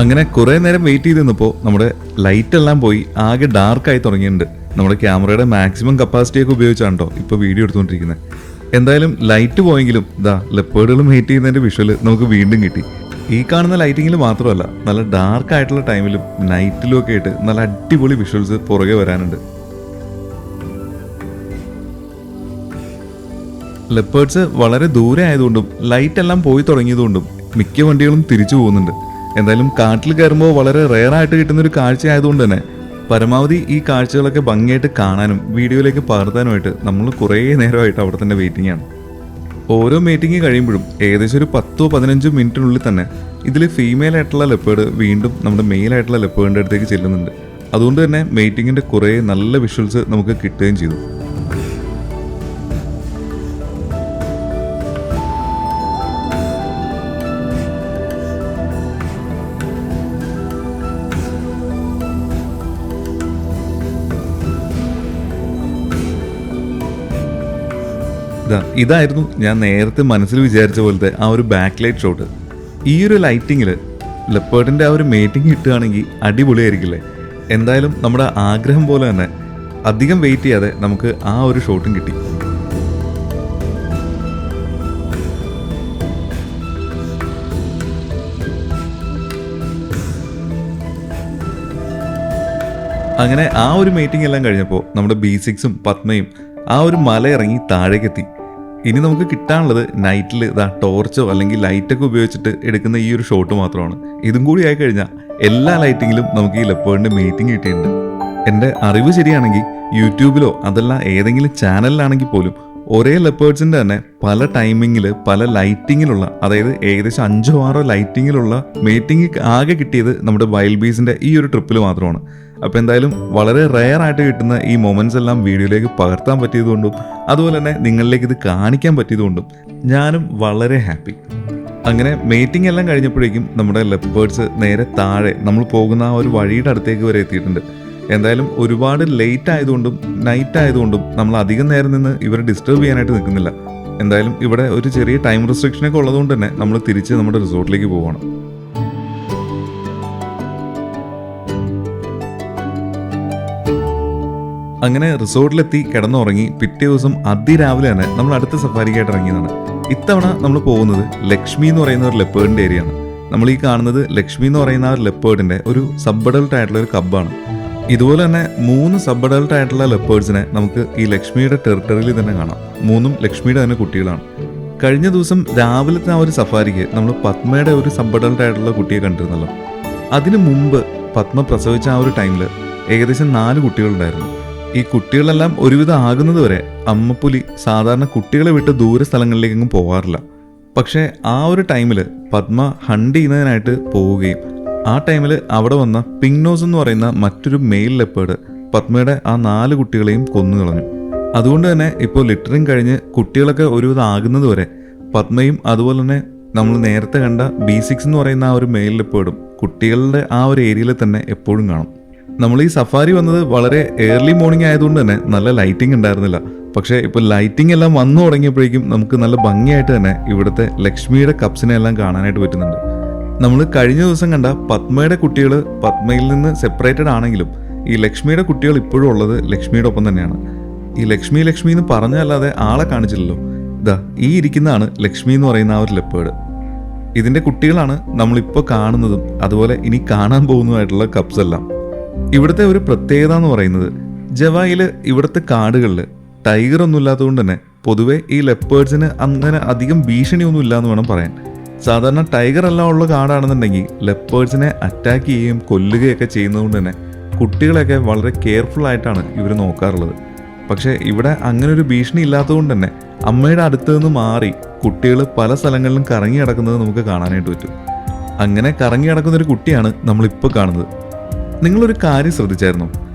അങ്ങനെ കുറേ നേരം വെയിറ്റ് ചെയ്ത് നിന്നപ്പോൾ നമ്മുടെ ലൈറ്റ് എല്ലാം പോയി ആകെ ഡാർക്കായി തുടങ്ങിയിട്ടുണ്ട്. നമ്മുടെ ക്യാമറയുടെ മാക്സിമം കപ്പാസിറ്റിയൊക്കെ ഉപയോഗിച്ചാണ് കേട്ടോ ഇപ്പോൾ വീഡിയോ എടുത്തുകൊണ്ടിരിക്കുന്നത്. എന്തായാലും ലൈറ്റ് പോയെങ്കിലും ലെപ്പേർഡുകൾ മീറ്റ് ചെയ്യുന്നതിൻ്റെ വിഷ്വൽ നമുക്ക് വീണ്ടും കിട്ടി. ഈ കാണുന്ന ലൈറ്റിങ്ങിൽ മാത്രമല്ല, നല്ല ഡാർക്കായിട്ടുള്ള ടൈമിലും നൈറ്റിലും ഒക്കെ ആയിട്ട് നല്ല അടിപൊളി വിഷ്വൽസ് പുറകെ വരാനുണ്ട്. ലെപ്പേർഡ്സ് വളരെ ദൂരെ ആയതുകൊണ്ടും ലൈറ്റ് എല്ലാം പോയി തുടങ്ങിയതുകൊണ്ടും മിക്ക വണ്ടികളും തിരിച്ചു പോകുന്നുണ്ട്. എന്തായാലും കാട്ടിൽ കയറുമ്പോൾ വളരെ റെയറായിട്ട് കിട്ടുന്നൊരു കാഴ്ച ആയതുകൊണ്ട് തന്നെ പരമാവധി ഈ കാഴ്ചകളൊക്കെ ഭംഗിയായിട്ട് കാണാനും വീഡിയോയിലേക്ക് പകർത്താനുമായിട്ട് നമ്മൾ കുറേ നേരമായിട്ട് അവിടെ തന്നെ വെയിറ്റിംഗ് ആണ്. ഓരോ മീറ്റിംഗ് കഴിയുമ്പോഴും ഏകദേശം ഒരു 10-15 മിനിറ്റിനുള്ളിൽ തന്നെ ഇതിൽ ഫീമെയിൽ ആയിട്ടുള്ള ലെപ്പേർഡ് വീണ്ടും നമ്മുടെ മെയിൽ ആയിട്ടുള്ള ലെപ്പേർഡിൻ്റെ അടുത്തേക്ക് ചെല്ലുന്നുണ്ട്. അതുകൊണ്ട് തന്നെ മീറ്റിങ്ങിൻ്റെ കുറേ നല്ല വിഷ്വൽസ് നമുക്ക് കിട്ടുകയും ചെയ്തു. ഇതായിരുന്നു ഞാൻ നേരത്തെ മനസ്സിൽ വിചാരിച്ച പോലത്തെ ആ ഒരു ബാക്ക് ലൈറ്റ് ഷോട്ട്. ഈ ഒരു ലൈറ്റിങ്ങിൽ ലെപ്പേർഡിൻ്റെ ആ ഒരു മീറ്റിംഗ് കിട്ടുകയാണെങ്കിൽ അടിപൊളിയായിരിക്കില്ലേ? എന്തായാലും നമ്മുടെ ആഗ്രഹം പോലെ തന്നെ അധികം വെയിറ്റ് ചെയ്യാതെ നമുക്ക് ആ ഒരു ഷോട്ടും കിട്ടി. അങ്ങനെ ആ ഒരു മീറ്റിംഗ് എല്ലാം കഴിഞ്ഞപ്പോൾ നമ്മുടെ B6ഉം പത്മയും ആ ഒരു മല ഇറങ്ങി താഴേക്കെത്തി. ഇനി നമുക്ക് കിട്ടാനുള്ളത് നൈറ്റിൽ ടോർച്ചോ അല്ലെങ്കിൽ ലൈറ്റൊക്കെ ഉപയോഗിച്ചിട്ട് എടുക്കുന്ന ഈ ഒരു ഷോട്ട് മാത്രമാണ്. ഇതും കൂടി ആയി കഴിഞ്ഞാൽ എല്ലാ ലൈറ്റിങ്ങിലും നമുക്ക് ഈ ലെപ്പേർഡിൻ്റെ മീറ്റിംഗ് കിട്ടിയിട്ടുണ്ട്. എൻ്റെ അറിവ് ശരിയാണെങ്കിൽ യൂട്യൂബിലോ അതല്ല ഏതെങ്കിലും ചാനലിലാണെങ്കിൽ പോലും ഒരേ ലെപ്പേർഡ്സിൻ്റെ തന്നെ പല ടൈമിങ്ങിൽ പല ലൈറ്റിങ്ങിലുള്ള, അതായത് ഏകദേശം 5-6 ലൈറ്റിങ്ങിലുള്ള മീറ്റിംഗ് ആകെ കിട്ടിയത് നമ്മുടെ വൈൽഡ് ബീസിൻ്റെ ഈ ഒരു ട്രിപ്പിൽ മാത്രമാണ്. അപ്പോൾ എന്തായാലും വളരെ റെയർ ആയിട്ട് കിട്ടുന്ന ഈ മൊമെൻറ്റ്സ് എല്ലാം വീഡിയോയിലേക്ക് പകർത്താൻ പറ്റിയതുകൊണ്ടും അതുപോലെ തന്നെ നിങ്ങളിലേക്ക് ഇത് കാണിക്കാൻ പറ്റിയതുകൊണ്ടും ഞാനും വളരെ ഹാപ്പി. അങ്ങനെ മീറ്റിംഗ് എല്ലാം കഴിഞ്ഞപ്പോഴേക്കും നമ്മുടെ ലെപ്പേർഡ്സ് നേരെ താഴെ നമ്മൾ പോകുന്ന ആ ഒരു വഴിയുടെ അടുത്തേക്ക് വരെ എത്തിയിട്ടുണ്ട്. എന്തായാലും ഒരുപാട് ലേറ്റ് ആയതുകൊണ്ടും നൈറ്റ് ആയതുകൊണ്ടും നമ്മൾ അധികം നേരം നിന്ന് ഇവരെ ഡിസ്റ്റർബ് ചെയ്യാനായിട്ട് നിൽക്കുന്നില്ല. എന്തായാലും ഇവിടെ ഒരു ചെറിയ ടൈം റെസ്ട്രിക്ഷനൊക്കെ ഉള്ളതുകൊണ്ട് തന്നെ നമ്മൾ തിരിച്ച് നമ്മുടെ റിസോർട്ടിലേക്ക് പോവുകയാണ്. അങ്ങനെ റിസോർട്ടിലെത്തി കിടന്നുറങ്ങി പിറ്റേ ദിവസം അതിരാവിലെ തന്നെ നമ്മൾ അടുത്ത സഫാരിക്കായിട്ട് ഇറങ്ങിയതാണ്. ഇത്തവണ നമ്മൾ പോകുന്നത് ലക്ഷ്മി എന്ന് പറയുന്ന ഒരു ലെപ്പേർഡിൻ്റെ ഏരിയയാണ്. നമ്മൾ ഈ കാണുന്നത് ലക്ഷ്മി എന്ന് പറയുന്ന ആ ഒരു ലെപ്പേർഡിൻ്റെ ഒരു സബ് അഡൾട്ട് ആയിട്ടുള്ള ഒരു കബ്ബാണ്. ഇതുപോലെ തന്നെ 3 സബ് അഡൾട്ട് ആയിട്ടുള്ള ലെപ്പേർഡ്സിനെ നമുക്ക് ഈ ലക്ഷ്മിയുടെ ടെറിട്ടറിയിൽ തന്നെ കാണാം. 3ഉം ലക്ഷ്മിയുടെ തന്നെ കുട്ടികളാണ്. കഴിഞ്ഞ ദിവസം രാവിലത്തെ ആ ഒരു സഫാരിക്ക് നമ്മൾ പത്മയുടെ ഒരു സബ് അഡൾട്ട് ആയിട്ടുള്ള കുട്ടിയെ കണ്ടിരുന്നല്ലോ. അതിനു മുമ്പ് പത്മ പ്രസവിച്ച ആ ഒരു ടൈമിൽ ഏകദേശം 4 കുട്ടികളുണ്ടായിരുന്നു. ഈ കുട്ടികളെല്ലാം ഒരുവിധം ആകുന്നത് വരെ അമ്മപ്പുലി സാധാരണ കുട്ടികളെ വിട്ട് ദൂര സ്ഥലങ്ങളിലേക്കൊന്നും പോകാറില്ല. പക്ഷേ ആ ഒരു ടൈമിൽ പത്മ ഹണ്ട് ചെയ്യുന്നതിനായിട്ട് പോവുകയും ആ ടൈമിൽ അവിടെ വന്ന പിങ്ക് നോസ് എന്ന് പറയുന്ന മറ്റൊരു മെയിൽ ലെപ്പേർഡ് പത്മയുടെ ആ 4 കുട്ടികളെയും കൊന്നു കളഞ്ഞു. അതുകൊണ്ട് തന്നെ ഇപ്പോൾ ലിറ്ററിങ് കഴിഞ്ഞ് കുട്ടികളൊക്കെ ഒരുവിധം ആകുന്നത് വരെ പത്മയും അതുപോലെ തന്നെ നമ്മൾ നേരത്തെ കണ്ട B6 എന്ന് പറയുന്ന ആ ഒരു മെയിൽ ലെപ്പേർഡും കുട്ടികളുടെ ആ ഒരു ഏരിയയിൽ തന്നെ എപ്പോഴും കാണും. നമ്മൾ ഈ സഫാരി വന്നത് വളരെ ഏർലി മോർണിംഗ് ആയതുകൊണ്ട് തന്നെ നല്ല ലൈറ്റിംഗ് ഉണ്ടായിരുന്നില്ല. പക്ഷേ ഇപ്പോൾ ലൈറ്റിംഗ് എല്ലാം വന്നു തുടങ്ങിയപ്പോഴേക്കും നമുക്ക് നല്ല ഭംഗിയായിട്ട് തന്നെ ഇവിടുത്തെ ലക്ഷ്മിയുടെ കപ്സിനെ എല്ലാം കാണാനായിട്ട് പറ്റുന്നുണ്ട്. നമ്മൾ കഴിഞ്ഞ ദിവസം കണ്ട പത്മയുടെ കുട്ടികൾ പത്മയിൽ നിന്ന് സെപ്പറേറ്റഡ് ആണെങ്കിലും ഈ ലക്ഷ്മിയുടെ കുട്ടികൾ ഇപ്പോഴും ഉള്ളത് ലക്ഷ്മിയുടെ ഒപ്പം തന്നെയാണ്. ഈ ലക്ഷ്മി എന്ന് പറഞ്ഞല്ലാതെ ആളെ കാണിച്ചില്ലല്ലോ. ഈ ഇരിക്കുന്നതാണ് ലക്ഷ്മി എന്ന് പറയുന്ന ആ ഒരു ലെപ്പേർഡ്. ഇതിൻ്റെ കുട്ടികളാണ് നമ്മളിപ്പോൾ കാണുന്നതും അതുപോലെ ഇനി കാണാൻ പോകുന്നതായിട്ടുള്ള കപ്സ് എല്ലാം. ഇവിടുത്തെ ഒരു പ്രത്യേകത എന്ന് പറയുന്നത് ജവായിൽ ഇവിടുത്തെ കാടുകളിൽ ടൈഗർ ഒന്നും ഇല്ലാത്തതുകൊണ്ട് തന്നെ പൊതുവെ ഈ ലെപ്പേർഡ്സിന് അങ്ങനെ അധികം ഭീഷണിയൊന്നും ഇല്ല എന്ന് വേണം പറയാൻ. സാധാരണ ടൈഗർ എല്ലാം ഉള്ള കാടാണെന്നുണ്ടെങ്കിൽ ലെപ്പേർഡ്സിനെ അറ്റാക്ക് ചെയ്യുകയും കൊല്ലുകയൊക്കെ ചെയ്യുന്നതുകൊണ്ട് തന്നെ കുട്ടികളെയൊക്കെ വളരെ കെയർഫുൾ ആയിട്ടാണ് ഇവർ നോക്കാറുള്ളത്. പക്ഷേ ഇവിടെ അങ്ങനെ ഒരു ഭീഷണി ഇല്ലാത്തതുകൊണ്ട് തന്നെ അമ്മയുടെ അടുത്ത് നിന്ന് മാറി കുട്ടികൾ പല സ്ഥലങ്ങളിലും കറങ്ങി നടക്കുന്നത് നമുക്ക് കാണാനായിട്ട് പറ്റും. അങ്ങനെ കറങ്ങി നടക്കുന്നൊരു കുട്ടിയാണ് നമ്മളിപ്പോൾ കാണുന്നത്. നിങ്ങളൊരു കാര്യം ശ്രദ്ധിച്ചായിരുന്നോ?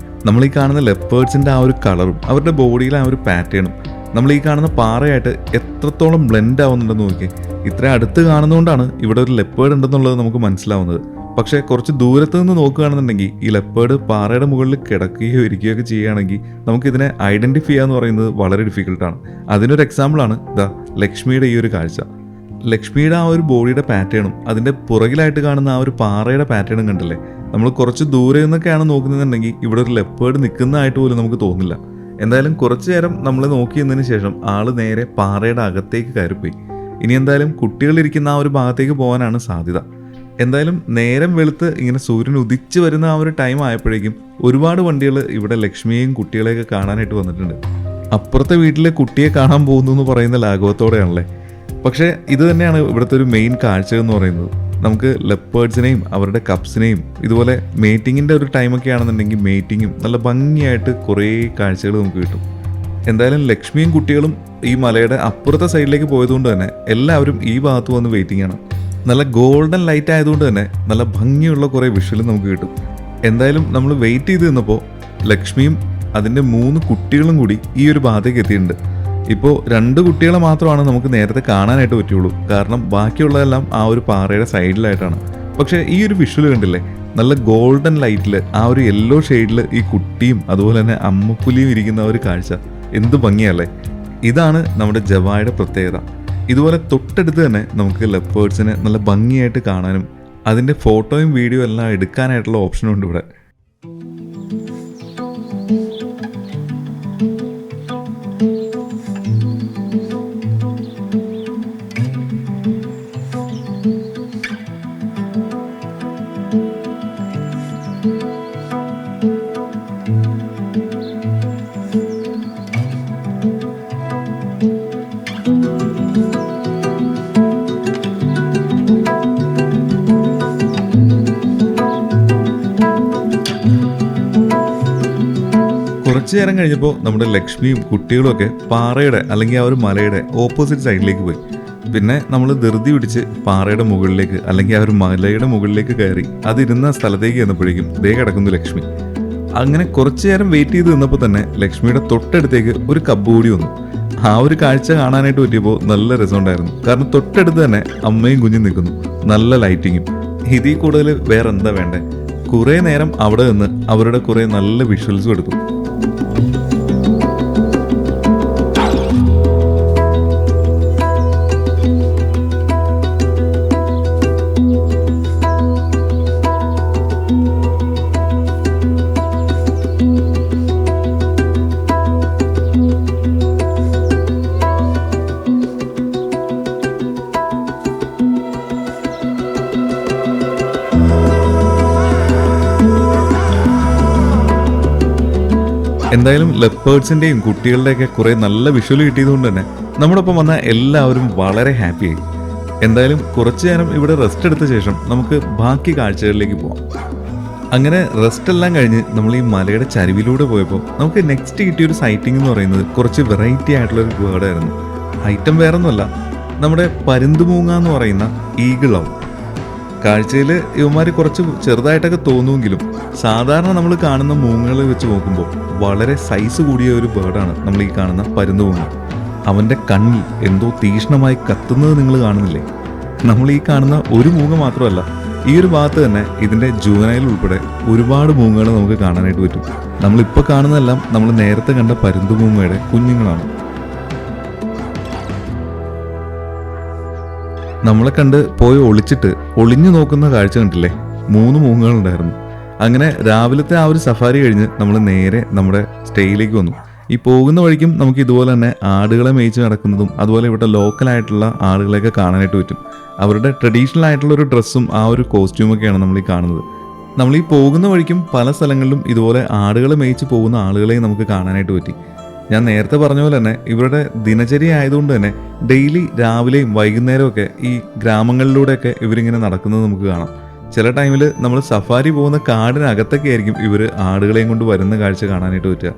നമ്മൾ ഈ കാണുന്ന ലെപ്പേർഡ്സിൻ്റെ ആ ഒരു കളറും അവരുടെ ബോഡിയിലെ ആ ഒരു പാറ്റേണും നമ്മൾ ഈ കാണുന്ന പാറയായിട്ട് എത്രത്തോളം ബ്ലെൻഡ് ആവുന്നുണ്ടെന്ന് നോക്കിയേ. ഇത്ര അടുത്ത് കാണുന്നതുകൊണ്ടാണ് ഇവിടെ ഒരു ലെപ്പേർഡ് ഉണ്ടെന്നുള്ളത് നമുക്ക് മനസ്സിലാവുന്നത്. പക്ഷേ കുറച്ച് ദൂരത്ത് നിന്ന് നോക്കുകയാണെന്നുണ്ടെങ്കിൽ ഈ ലെപ്പേർഡ് പാറയുടെ മുകളിൽ കിടക്കുകയോ ഇരിക്കുകയോ ഒക്കെ ചെയ്യുകയാണെങ്കിൽ നമുക്കിതിനെ ഐഡൻറ്റിഫൈ ചെയ്യുക എന്ന് പറയുന്നത് വളരെ ഡിഫിക്കൽട്ടാണ്. അതിനൊരു എക്സാമ്പിളാണ് ലക്ഷ്മിയുടെ ഈ ഒരു കാഴ്ച. ലക്ഷ്മിയുടെ ആ ഒരു ബോഡിയുടെ പാറ്റേണും അതിൻ്റെ പുറകിലായിട്ട് കാണുന്ന ആ ഒരു പാറയുടെ പാറ്റേണും കണ്ടില്ലേ? നമ്മൾ കുറച്ച് ദൂരെ നിന്നൊക്കെയാണ് നോക്കുന്നതെന്നുണ്ടെങ്കിൽ ഇവിടെ ഒരു ലെപ്പേർഡ് നിൽക്കുന്നതായിട്ട് പോലും നമുക്ക് തോന്നില്ല. എന്തായാലും കുറച്ചു നേരം നമ്മൾ നോക്കിയതിന് ശേഷം ആൾ നേരെ പാറയുടെ അകത്തേക്ക് കയറിപ്പോയി. ഇനി എന്തായാലും കുട്ടികളിരിക്കുന്ന ആ ഒരു ഭാഗത്തേക്ക് പോകാനാണ് സാധ്യത. എന്തായാലും നേരം വെളുത്ത് ഇങ്ങനെ സൂര്യൻ ഉദിച്ച് വരുന്ന ആ ഒരു ടൈം ആയപ്പോഴേക്കും ഒരുപാട് വണ്ടികൾ ഇവിടെ ലക്ഷ്മിയെയും കുട്ടികളെയൊക്കെ കാണാനായിട്ട് വന്നിട്ടുണ്ട്. അപ്പുറത്തെ വീട്ടിലെ കുട്ടിയെ കാണാൻ പോകുന്നു എന്ന് പറയുന്ന ലാഘവത്തോടെയാണല്ലേ. പക്ഷേ ഇത് തന്നെയാണ് ഇവിടുത്തെ ഒരു മെയിൻ കാഴ്ച എന്ന് പറയുന്നത്. നമുക്ക് ലെപ്പേർഡ്സിനെയും അവരുടെ കപ്സിനെയും ഇതുപോലെ മേറ്റിങ്ങിൻ്റെ ഒരു ടൈമൊക്കെ ആണെന്നുണ്ടെങ്കിൽ മേറ്റിങ്ങും നല്ല ഭംഗിയായിട്ട് കുറേ കാഴ്ചകൾ നമുക്ക് കിട്ടും. എന്തായാലും ലക്ഷ്മിയും കുട്ടികളും ഈ മലയുടെ അപ്പുറത്തെ സൈഡിലേക്ക് പോയതുകൊണ്ട് തന്നെ എല്ലാവരും ഈ ഭാഗത്ത് വന്ന് വെയിറ്റിംഗ് ആണ്. നല്ല ഗോൾഡൻ ലൈറ്റ് ആയതുകൊണ്ട് തന്നെ നല്ല ഭംഗിയുള്ള കുറേ വിഷ്വലും നമുക്ക് കിട്ടും. എന്തായാലും നമ്മൾ വെയിറ്റ് ചെയ്ത് നിന്നപ്പോൾ ലക്ഷ്മിയും അതിൻ്റെ 3 കുട്ടികളും കൂടി ഈ ഒരു ഭാഗത്തേക്ക് എത്തിയിട്ടുണ്ട്. ഇപ്പോൾ 2 കുട്ടികളെ മാത്രമാണ് നമുക്ക് നേരത്തെ കാണാനായിട്ട് പറ്റുള്ളൂ, കാരണം ബാക്കിയുള്ളതെല്ലാം ആ ഒരു പാറയുടെ സൈഡിലായിട്ടാണ്. പക്ഷേ ഈ ഒരു വിഷ്വൽ കണ്ടില്ലേ, നല്ല ഗോൾഡൻ ലൈറ്റിൽ ആ ഒരു യെല്ലോ ഷെയ്ഡിൽ ഈ കുട്ടിയും അതുപോലെ തന്നെ അമ്മപ്പുലിയും ഇരിക്കുന്ന ഒരു കാഴ്ച എന്ത് ഭംഗിയല്ലേ. ഇതാണ് നമ്മുടെ ജവായുടെ പ്രത്യേകത. ഇതുപോലെ തൊട്ടടുത്ത് തന്നെ നമുക്ക് ലെപ്പേർഡ്സിനെ നല്ല ഭംഗിയായിട്ട് കാണാനും അതിൻ്റെ ഫോട്ടോയും വീഡിയോ എല്ലാം എടുക്കാനായിട്ടുള്ള ഓപ്ഷനും ഉണ്ട് ഇവിടെ. കുറച്ചു നേരം കഴിഞ്ഞപ്പോൾ നമ്മുടെ ലക്ഷ്മിയും കുട്ടികളും ഒക്കെ പാറയുടെ അല്ലെങ്കിൽ ആ ഒരു മലയുടെ ഓപ്പോസിറ്റ് സൈഡിലേക്ക് പോയി. പിന്നെ നമ്മൾ ധൃതി പിടിച്ച് പാറയുടെ മുകളിലേക്ക് അല്ലെങ്കിൽ ആ ഒരു മലയുടെ മുകളിലേക്ക് കയറി അതിരുന്ന സ്ഥലത്തേക്ക് ചെന്നപ്പോഴേക്കും ദേ കിടക്കുന്നു ലക്ഷ്മി. അങ്ങനെ കുറച്ചു നേരം വെയിറ്റ് ചെയ്ത് നിന്നപ്പോൾ തന്നെ ലക്ഷ്മിയുടെ തൊട്ടടുത്തേക്ക് ഒരു കബ്ബ് കൂടി വന്നു. ആ ഒരു കാഴ്ച കാണാനായിട്ട് പറ്റിയപ്പോൾ നല്ല രസമുണ്ടായിരുന്നു. കാരണം തൊട്ടടുത്ത് തന്നെ അമ്മയും കുഞ്ഞും നിൽക്കുന്നു, നല്ല ലൈറ്റിങ്ങും. ഇതിൽ കൂടുതൽ വേറെ എന്താ വേണ്ടേ? കുറേ നേരം അവിടെ നിന്ന് അവരുടെ കുറേ നല്ല വിഷ്വൽസും എടുത്തു. എന്തായാലും ലെപ്പേർഡ്സിൻ്റെയും കുട്ടികളുടെയൊക്കെ കുറേ നല്ല വിഷ്വൽ കിട്ടിയതുകൊണ്ട് തന്നെ നമ്മോടൊപ്പം വന്ന എല്ലാവരും വളരെ ഹാപ്പിയായി. എന്തായാലും കുറച്ചു നേരം ഇവിടെ റെസ്റ്റ് എടുത്ത ശേഷം നമുക്ക് ബാക്കി കാഴ്ചകളിലേക്ക് പോവാം. അങ്ങനെ റെസ്റ്റ് എല്ലാം കഴിഞ്ഞ് നമ്മൾ ഈ മലയുടെ ചരിവിലൂടെ പോയപ്പോൾ നമുക്ക് നെക്സ്റ്റ് കിട്ടിയൊരു സൈറ്റിംഗ് എന്ന് പറയുന്നത് കുറച്ച് വെറൈറ്റി ആയിട്ടുള്ളൊരു ബേർഡായിരുന്നു. ഐറ്റം വേറൊന്നുമല്ല, നമ്മുടെ പരുന്തുമൂങ്ങ എന്ന് പറയുന്ന ഈഗിളാവും. കാഴ്ചയിൽ ഇവന്മാർ കുറച്ച് ചെറുതായിട്ടൊക്കെ തോന്നുമെങ്കിലും സാധാരണ നമ്മൾ കാണുന്ന മൂങ്ങകൾ വെച്ച് നോക്കുമ്പോൾ വളരെ സൈസ് കൂടിയ ഒരു ബേർഡാണ് നമ്മൾ ഈ കാണുന്ന പരുന്തുമൂങ്ങ. അവൻ്റെ കണ്ണിൽ എന്തോ തീക്ഷ്ണമായി കത്തുന്നത് നിങ്ങൾ കാണുന്നില്ലേ? നമ്മൾ ഈ കാണുന്ന ഒരു മൂങ്ങ മാത്രമല്ല, ഈ ഒരു ഭാഗത്ത് തന്നെ ഇതിൻ്റെ ജൂവനൈൽ ഉൾപ്പെടെ ഒരുപാട് മൂങ്ങകൾ നമുക്ക് കാണാനായിട്ട് പറ്റും. നമ്മളിപ്പോൾ കാണുന്നതെല്ലാം നമ്മൾ നേരത്തെ കണ്ട പരുന്തുമൂങ്ങയുടെ കുഞ്ഞുങ്ങളാണ്. നമ്മളെ കണ്ട് പോയി ഒളിച്ചിട്ട് ഒളിഞ്ഞു നോക്കുന്ന കാഴ്ച കണ്ടില്ലേ? 3 മൂങ്ങകളുണ്ടായിരുന്നു. അങ്ങനെ രാവിലത്തെ ആ ഒരു സഫാരി കഴിഞ്ഞ് നമ്മൾ നേരെ നമ്മുടെ സ്റ്റേയിലേക്ക് വന്നു. ഈ പോകുന്ന വഴിക്കും നമുക്ക് ഇതുപോലെ തന്നെ ആടുകളെ മേയിച്ച് നടക്കുന്നതും അതുപോലെ ഇവിടെ ലോക്കലായിട്ടുള്ള ആളുകളെയൊക്കെ കാണാനായിട്ട് പറ്റും. അവരുടെ ട്രഡീഷണൽ ആയിട്ടുള്ള ഒരു ഡ്രസ്സും ആ ഒരു കോസ്റ്റ്യൂമൊക്കെയാണ് നമ്മൾ ഈ കാണുന്നത്. നമ്മൾ ഈ പോകുന്ന വഴിക്കും പല സ്ഥലങ്ങളിലും ഇതുപോലെ ആടുകളെ മേയിച്ച് പോകുന്ന ആളുകളെയും നമുക്ക് കാണാനായിട്ട് പറ്റി. ഞാൻ നേരത്തെ പറഞ്ഞ പോലെ തന്നെ ഇവരുടെ ദിനചര്യ ആയതുകൊണ്ട് തന്നെ ഡെയിലി രാവിലെയും വൈകുന്നേരവും ഒക്കെ ഈ ഗ്രാമങ്ങളിലൂടെയൊക്കെ ഇവരിങ്ങനെ നടക്കുന്നത് നമുക്ക് കാണാം. ചില ടൈമിൽ നമ്മൾ സഫാരി പോകുന്ന കാടിനകത്തൊക്കെ ആയിരിക്കും ഇവർ ആടുകളെയും കൊണ്ട് വരുന്ന കാഴ്ച കാണാനായിട്ട് പറ്റുക.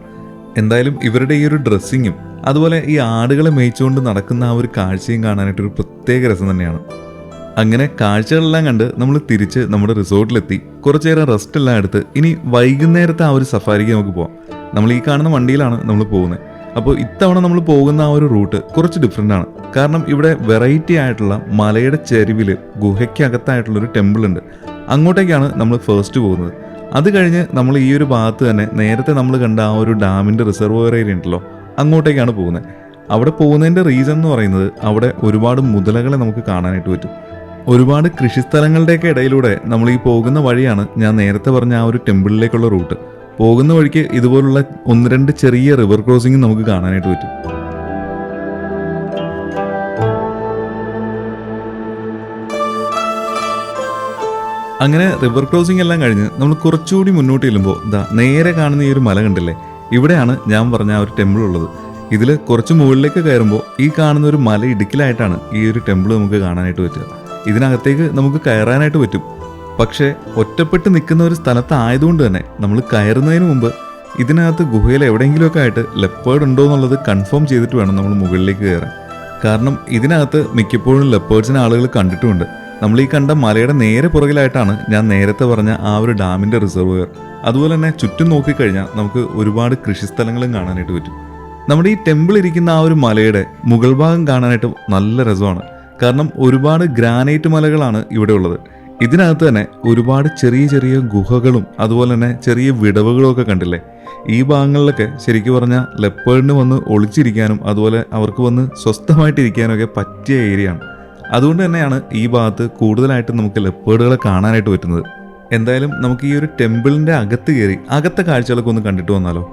എന്തായാലും ഇവരുടെ ഈ ഒരു ഡ്രസ്സിങ്ങും അതുപോലെ ഈ ആടുകളെ മേയിച്ചുകൊണ്ട് നടക്കുന്ന ആ ഒരു കാഴ്ചയും കാണാനായിട്ടൊരു പ്രത്യേക രസം തന്നെയാണ്. അങ്ങനെ കാഴ്ചകളെല്ലാം കണ്ട് നമ്മൾ തിരിച്ച് നമ്മുടെ റിസോർട്ടിലെത്തി കുറച്ചു നേരം റെസ്റ്റ് എല്ലാം എടുത്ത് ഇനി വൈകുന്നേരത്തെ ആ ഒരു സഫാരിക്ക് നമുക്ക് പോവാം. നമ്മൾ ഈ കാണുന്ന വണ്ടിയിലാണ് നമ്മൾ പോകുന്നത്. അപ്പോൾ ഇത്തവണ നമ്മൾ പോകുന്ന ആ ഒരു റൂട്ട് കുറച്ച് ഡിഫറെൻ്റ് ആണ്. കാരണം ഇവിടെ വെറൈറ്റി ആയിട്ടുള്ള മലയുടെ ചെരുവിൽ ഗുഹയ്ക്കകത്തായിട്ടുള്ളൊരു ടെമ്പിൾ ഉണ്ട്. അങ്ങോട്ടേക്കാണ് നമ്മൾ ഫസ്റ്റ് പോകുന്നത്. അത് കഴിഞ്ഞ് നമ്മൾ ഈ ഒരു ഭാഗത്ത് തന്നെ നേരത്തെ നമ്മൾ കണ്ട ആ ഒരു ഡാമിൻ്റെ റിസർവോയർ ഏരിയ ഉണ്ടല്ലോ, അങ്ങോട്ടേക്കാണ് പോകുന്നത്. അവിടെ പോകുന്നതിൻ്റെ റീസൺ എന്ന് പറയുന്നത് അവിടെ ഒരുപാട് മുതലകളെ നമുക്ക് കാണാനായിട്ട് പറ്റും. ഒരുപാട് കൃഷിസ്ഥലങ്ങളുടെയൊക്കെ ഇടയിലൂടെ നമ്മൾ ഈ പോകുന്ന വഴിയാണ് ഞാൻ നേരത്തെ പറഞ്ഞ ആ ഒരു ടെമ്പിളിലേക്കുള്ള റൂട്ട്. പോകുന്ന വഴിക്ക് ഇതുപോലുള്ള 1-2 ചെറിയ റിവർ ക്രോസിംഗ് നമുക്ക് കാണാനായിട്ട് പറ്റും. അങ്ങനെ റിവർ ക്രോസിംഗ് എല്ലാം കഴിഞ്ഞ് നമ്മൾ കുറച്ചുകൂടി മുന്നോട്ട് ചെല്ലുമ്പോൾ നേരെ കാണുന്ന ഈ ഒരു മല കണ്ടില്ലേ, ഇവിടെയാണ് ഞാൻ പറഞ്ഞ ആ ഒരു ടെമ്പിൾ ഉള്ളത്. ഇതിൽ കുറച്ച് മുകളിലേക്ക് കയറുമ്പോൾ ഈ കാണുന്ന ഒരു മല ഇടുക്കിലായിട്ടാണ് ഈ ഒരു ടെമ്പിൾ നമുക്ക് കാണാനായിട്ട് പറ്റുക. ഇതിനകത്തേക്ക് നമുക്ക് കയറാനായിട്ട് പറ്റും. പക്ഷേ ഒറ്റപ്പെട്ട് നിൽക്കുന്ന ഒരു സ്ഥലത്തായതുകൊണ്ട് തന്നെ നമ്മൾ കയറുന്നതിന് മുമ്പ് ഇതിനകത്ത് ഗുഹയിൽ എവിടെയെങ്കിലുമൊക്കെ ആയിട്ട് ലെപ്പേർഡ് ഉണ്ടോ എന്നുള്ളത് കൺഫേം ചെയ്തിട്ട് വേണം നമ്മൾ മുകളിലേക്ക് കയറാൻ. കാരണം ഇതിനകത്ത് മിക്കപ്പോഴും ലെപ്പേർഡ്സിനെ ആളുകൾ കണ്ടിട്ടുമുണ്ട്. നമ്മൾ ഈ കണ്ട മലയുടെ നേരെ പുറകിലായിട്ടാണ് ഞാൻ നേരത്തെ പറഞ്ഞ ആ ഒരു ഡാമിൻ്റെ റിസർവോയർ. അതുപോലെ തന്നെ ചുറ്റും നോക്കിക്കഴിഞ്ഞാൽ നമുക്ക് ഒരുപാട് കൃഷിസ്ഥലങ്ങളും കാണാനായിട്ട് പറ്റും. നമ്മുടെ ഈ ടെമ്പിൾ ഇരിക്കുന്ന ആ ഒരു മലയുടെ മുകൾ ഭാഗം കാണാനായിട്ട് നല്ല രസമാണ്. കാരണം ഒരുപാട് ഗ്രാനൈറ്റ് മലകളാണ് ഇവിടെ ഉള്ളത്. ഇതിനകത്ത് തന്നെ ഒരുപാട് ചെറിയ ചെറിയ ഗുഹകളും അതുപോലെ തന്നെ ചെറിയ വിടവുകളും ഒക്കെ കണ്ടില്ലേ. ഈ ഭാഗങ്ങളിലൊക്കെ ശരിക്കും പറഞ്ഞാൽ ലെപ്പേർഡിന് വന്ന് ഒളിച്ചിരിക്കാനും അതുപോലെ അവർക്ക് വന്ന് സ്വസ്ഥമായിട്ടിരിക്കാനൊക്കെ പറ്റിയ ഏരിയയാണ്. അതുകൊണ്ട് തന്നെയാണ് ഈ ഭാഗത്ത് കൂടുതലായിട്ട് നമുക്ക് ലെപ്പേർഡുകളെ കാണാനായിട്ട് പറ്റുന്നത്. എന്തായാലും നമുക്ക് ഈ ഒരു ടെമ്പിളിൻ്റെ അകത്ത് കയറി അകത്തെ കാഴ്ചകളൊക്കെ ഒന്ന് കണ്ടിട്ട് വന്നാലോ.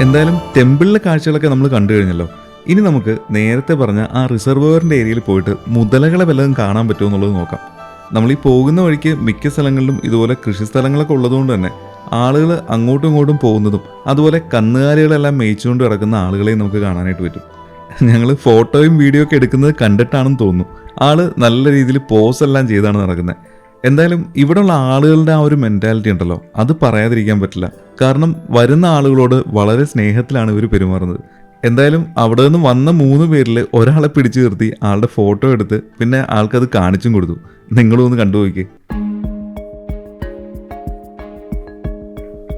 എന്തായാലും ടെമ്പിളിലെ കാഴ്ചകളൊക്കെ നമ്മൾ കണ്ടു കഴിഞ്ഞല്ലോ. ഇനി നമുക്ക് നേരത്തെ പറഞ്ഞ ആ റിസർവോയറിൻ്റെ ഏരിയയിൽ പോയിട്ട് മുതലകളെ വല്ലതും കാണാൻ പറ്റുമോ എന്നുള്ളത് നോക്കാം. നമ്മൾ ഈ പോകുന്ന വഴിക്ക് മിക്ക സ്ഥലങ്ങളിലും ഇതുപോലെ കൃഷിസ്ഥലങ്ങളൊക്കെ ഉള്ളതുകൊണ്ട് തന്നെ ആളുകൾ അങ്ങോട്ടും ഇങ്ങോട്ടും പോകുന്നതും അതുപോലെ കന്നുകാലികളെല്ലാം മേയിച്ചുകൊണ്ട് കിടക്കുന്ന ആളുകളെയും നമുക്ക് കാണാനായിട്ട് പറ്റും. ഞങ്ങൾ ഫോട്ടോയും വീഡിയോ ഒക്കെ എടുക്കുന്നത് കണ്ടിട്ടാണെന്ന് തോന്നുന്നു. ആള് നല്ല രീതിയിൽ പോസ് എല്ലാം ചെയ്താണ് നടക്കുന്നത്. എന്തായാലും ഇവിടെയുള്ള ആളുകളുടെ ആ ഒരു മെൻറ്റാലിറ്റി ഉണ്ടല്ലോ, അത് പറയാതിരിക്കാൻ പറ്റില്ല. കാരണം വരുന്ന ആളുകളോട് വളരെ സ്നേഹത്തിലാണ് ഇവർ പെരുമാറുന്നത്. എന്തായാലും അവിടെ നിന്ന് വന്ന 3 പേരിൽ ഒരാളെ പിടിച്ചു നിർത്തി ആളുടെ ഫോട്ടോ എടുത്ത് പിന്നെ ആൾക്കത് കാണിച്ചും കൊടുത്തു. നിങ്ങളും ഒന്ന് കണ്ടുപോയിക്കേ.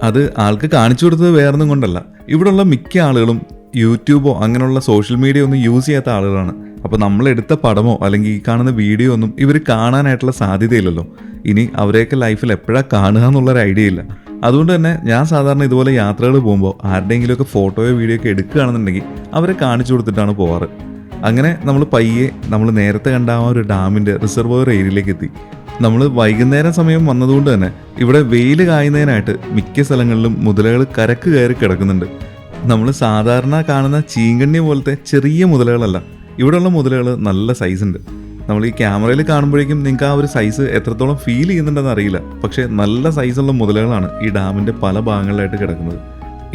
അത് ആൾക്ക് കാണിച്ചു കൊടുത്തത് വേറൊന്നും കൊണ്ടല്ല, ഇവിടെയുള്ള മിക്ക ആളുകളും യൂട്യൂബോ അങ്ങനെയുള്ള സോഷ്യൽ മീഡിയ ഒന്നും യൂസ് ചെയ്യാത്ത ആളുകളാണ്. അപ്പോൾ നമ്മളെടുത്ത പടമോ അല്ലെങ്കിൽ ഈ കാണുന്ന വീഡിയോ ഒന്നും ഇവർ കാണാനായിട്ടുള്ള സാധ്യതയില്ലല്ലോ. ഇനി അവരെയൊക്കെ ലൈഫിൽ എപ്പോഴാണ് കാണുക എന്നുള്ളൊരു ഐഡിയ ഇല്ല. അതുകൊണ്ട് തന്നെ ഞാൻ സാധാരണ ഇതുപോലെ യാത്രകൾ പോകുമ്പോൾ ആരുടെയെങ്കിലുമൊക്കെ ഫോട്ടോയോ വീഡിയോ ഒക്കെ എടുക്കുകയാണെന്നുണ്ടെങ്കിൽ അവരെ കാണിച്ചു കൊടുത്തിട്ടാണ് പോവാറ്. അങ്ങനെ നമ്മൾ പയ്യെ നമ്മൾ നേരത്തെ കണ്ട ആ ഒരു ഡാമിൻ്റെ റിസർവോയർ ഏരിയയിലേക്ക് എത്തി. നമ്മൾ വൈകുന്നേരം സമയം വന്നതുകൊണ്ട് തന്നെ ഇവിടെ വെയിൽ കായുന്നതിനായിട്ട് മിക്ക സ്ഥലങ്ങളിലും മുതലകൾ കരക്ക് കയറി കിടക്കുന്നുണ്ട്. നമ്മൾ സാധാരണ കാണുന്ന ചീങ്കണ്ണി പോലത്തെ ചെറിയ മുതലകളല്ല, ഇവിടെയുള്ള മുതലകൾ നല്ല സൈസ് ഉണ്ട്. നമ്മൾ ഈ ക്യാമറയിൽ കാണുമ്പോഴേക്കും നിങ്ങൾക്ക് ആ ഒരു സൈസ് എത്രത്തോളം ഫീൽ ചെയ്യുന്നുണ്ടെന്ന് അറിയില്ല. പക്ഷേ നല്ല സൈസുള്ള മുതലകളാണ് ഈ ഡാമിൻ്റെ പല ഭാഗങ്ങളിലായിട്ട് കിടക്കുന്നത്.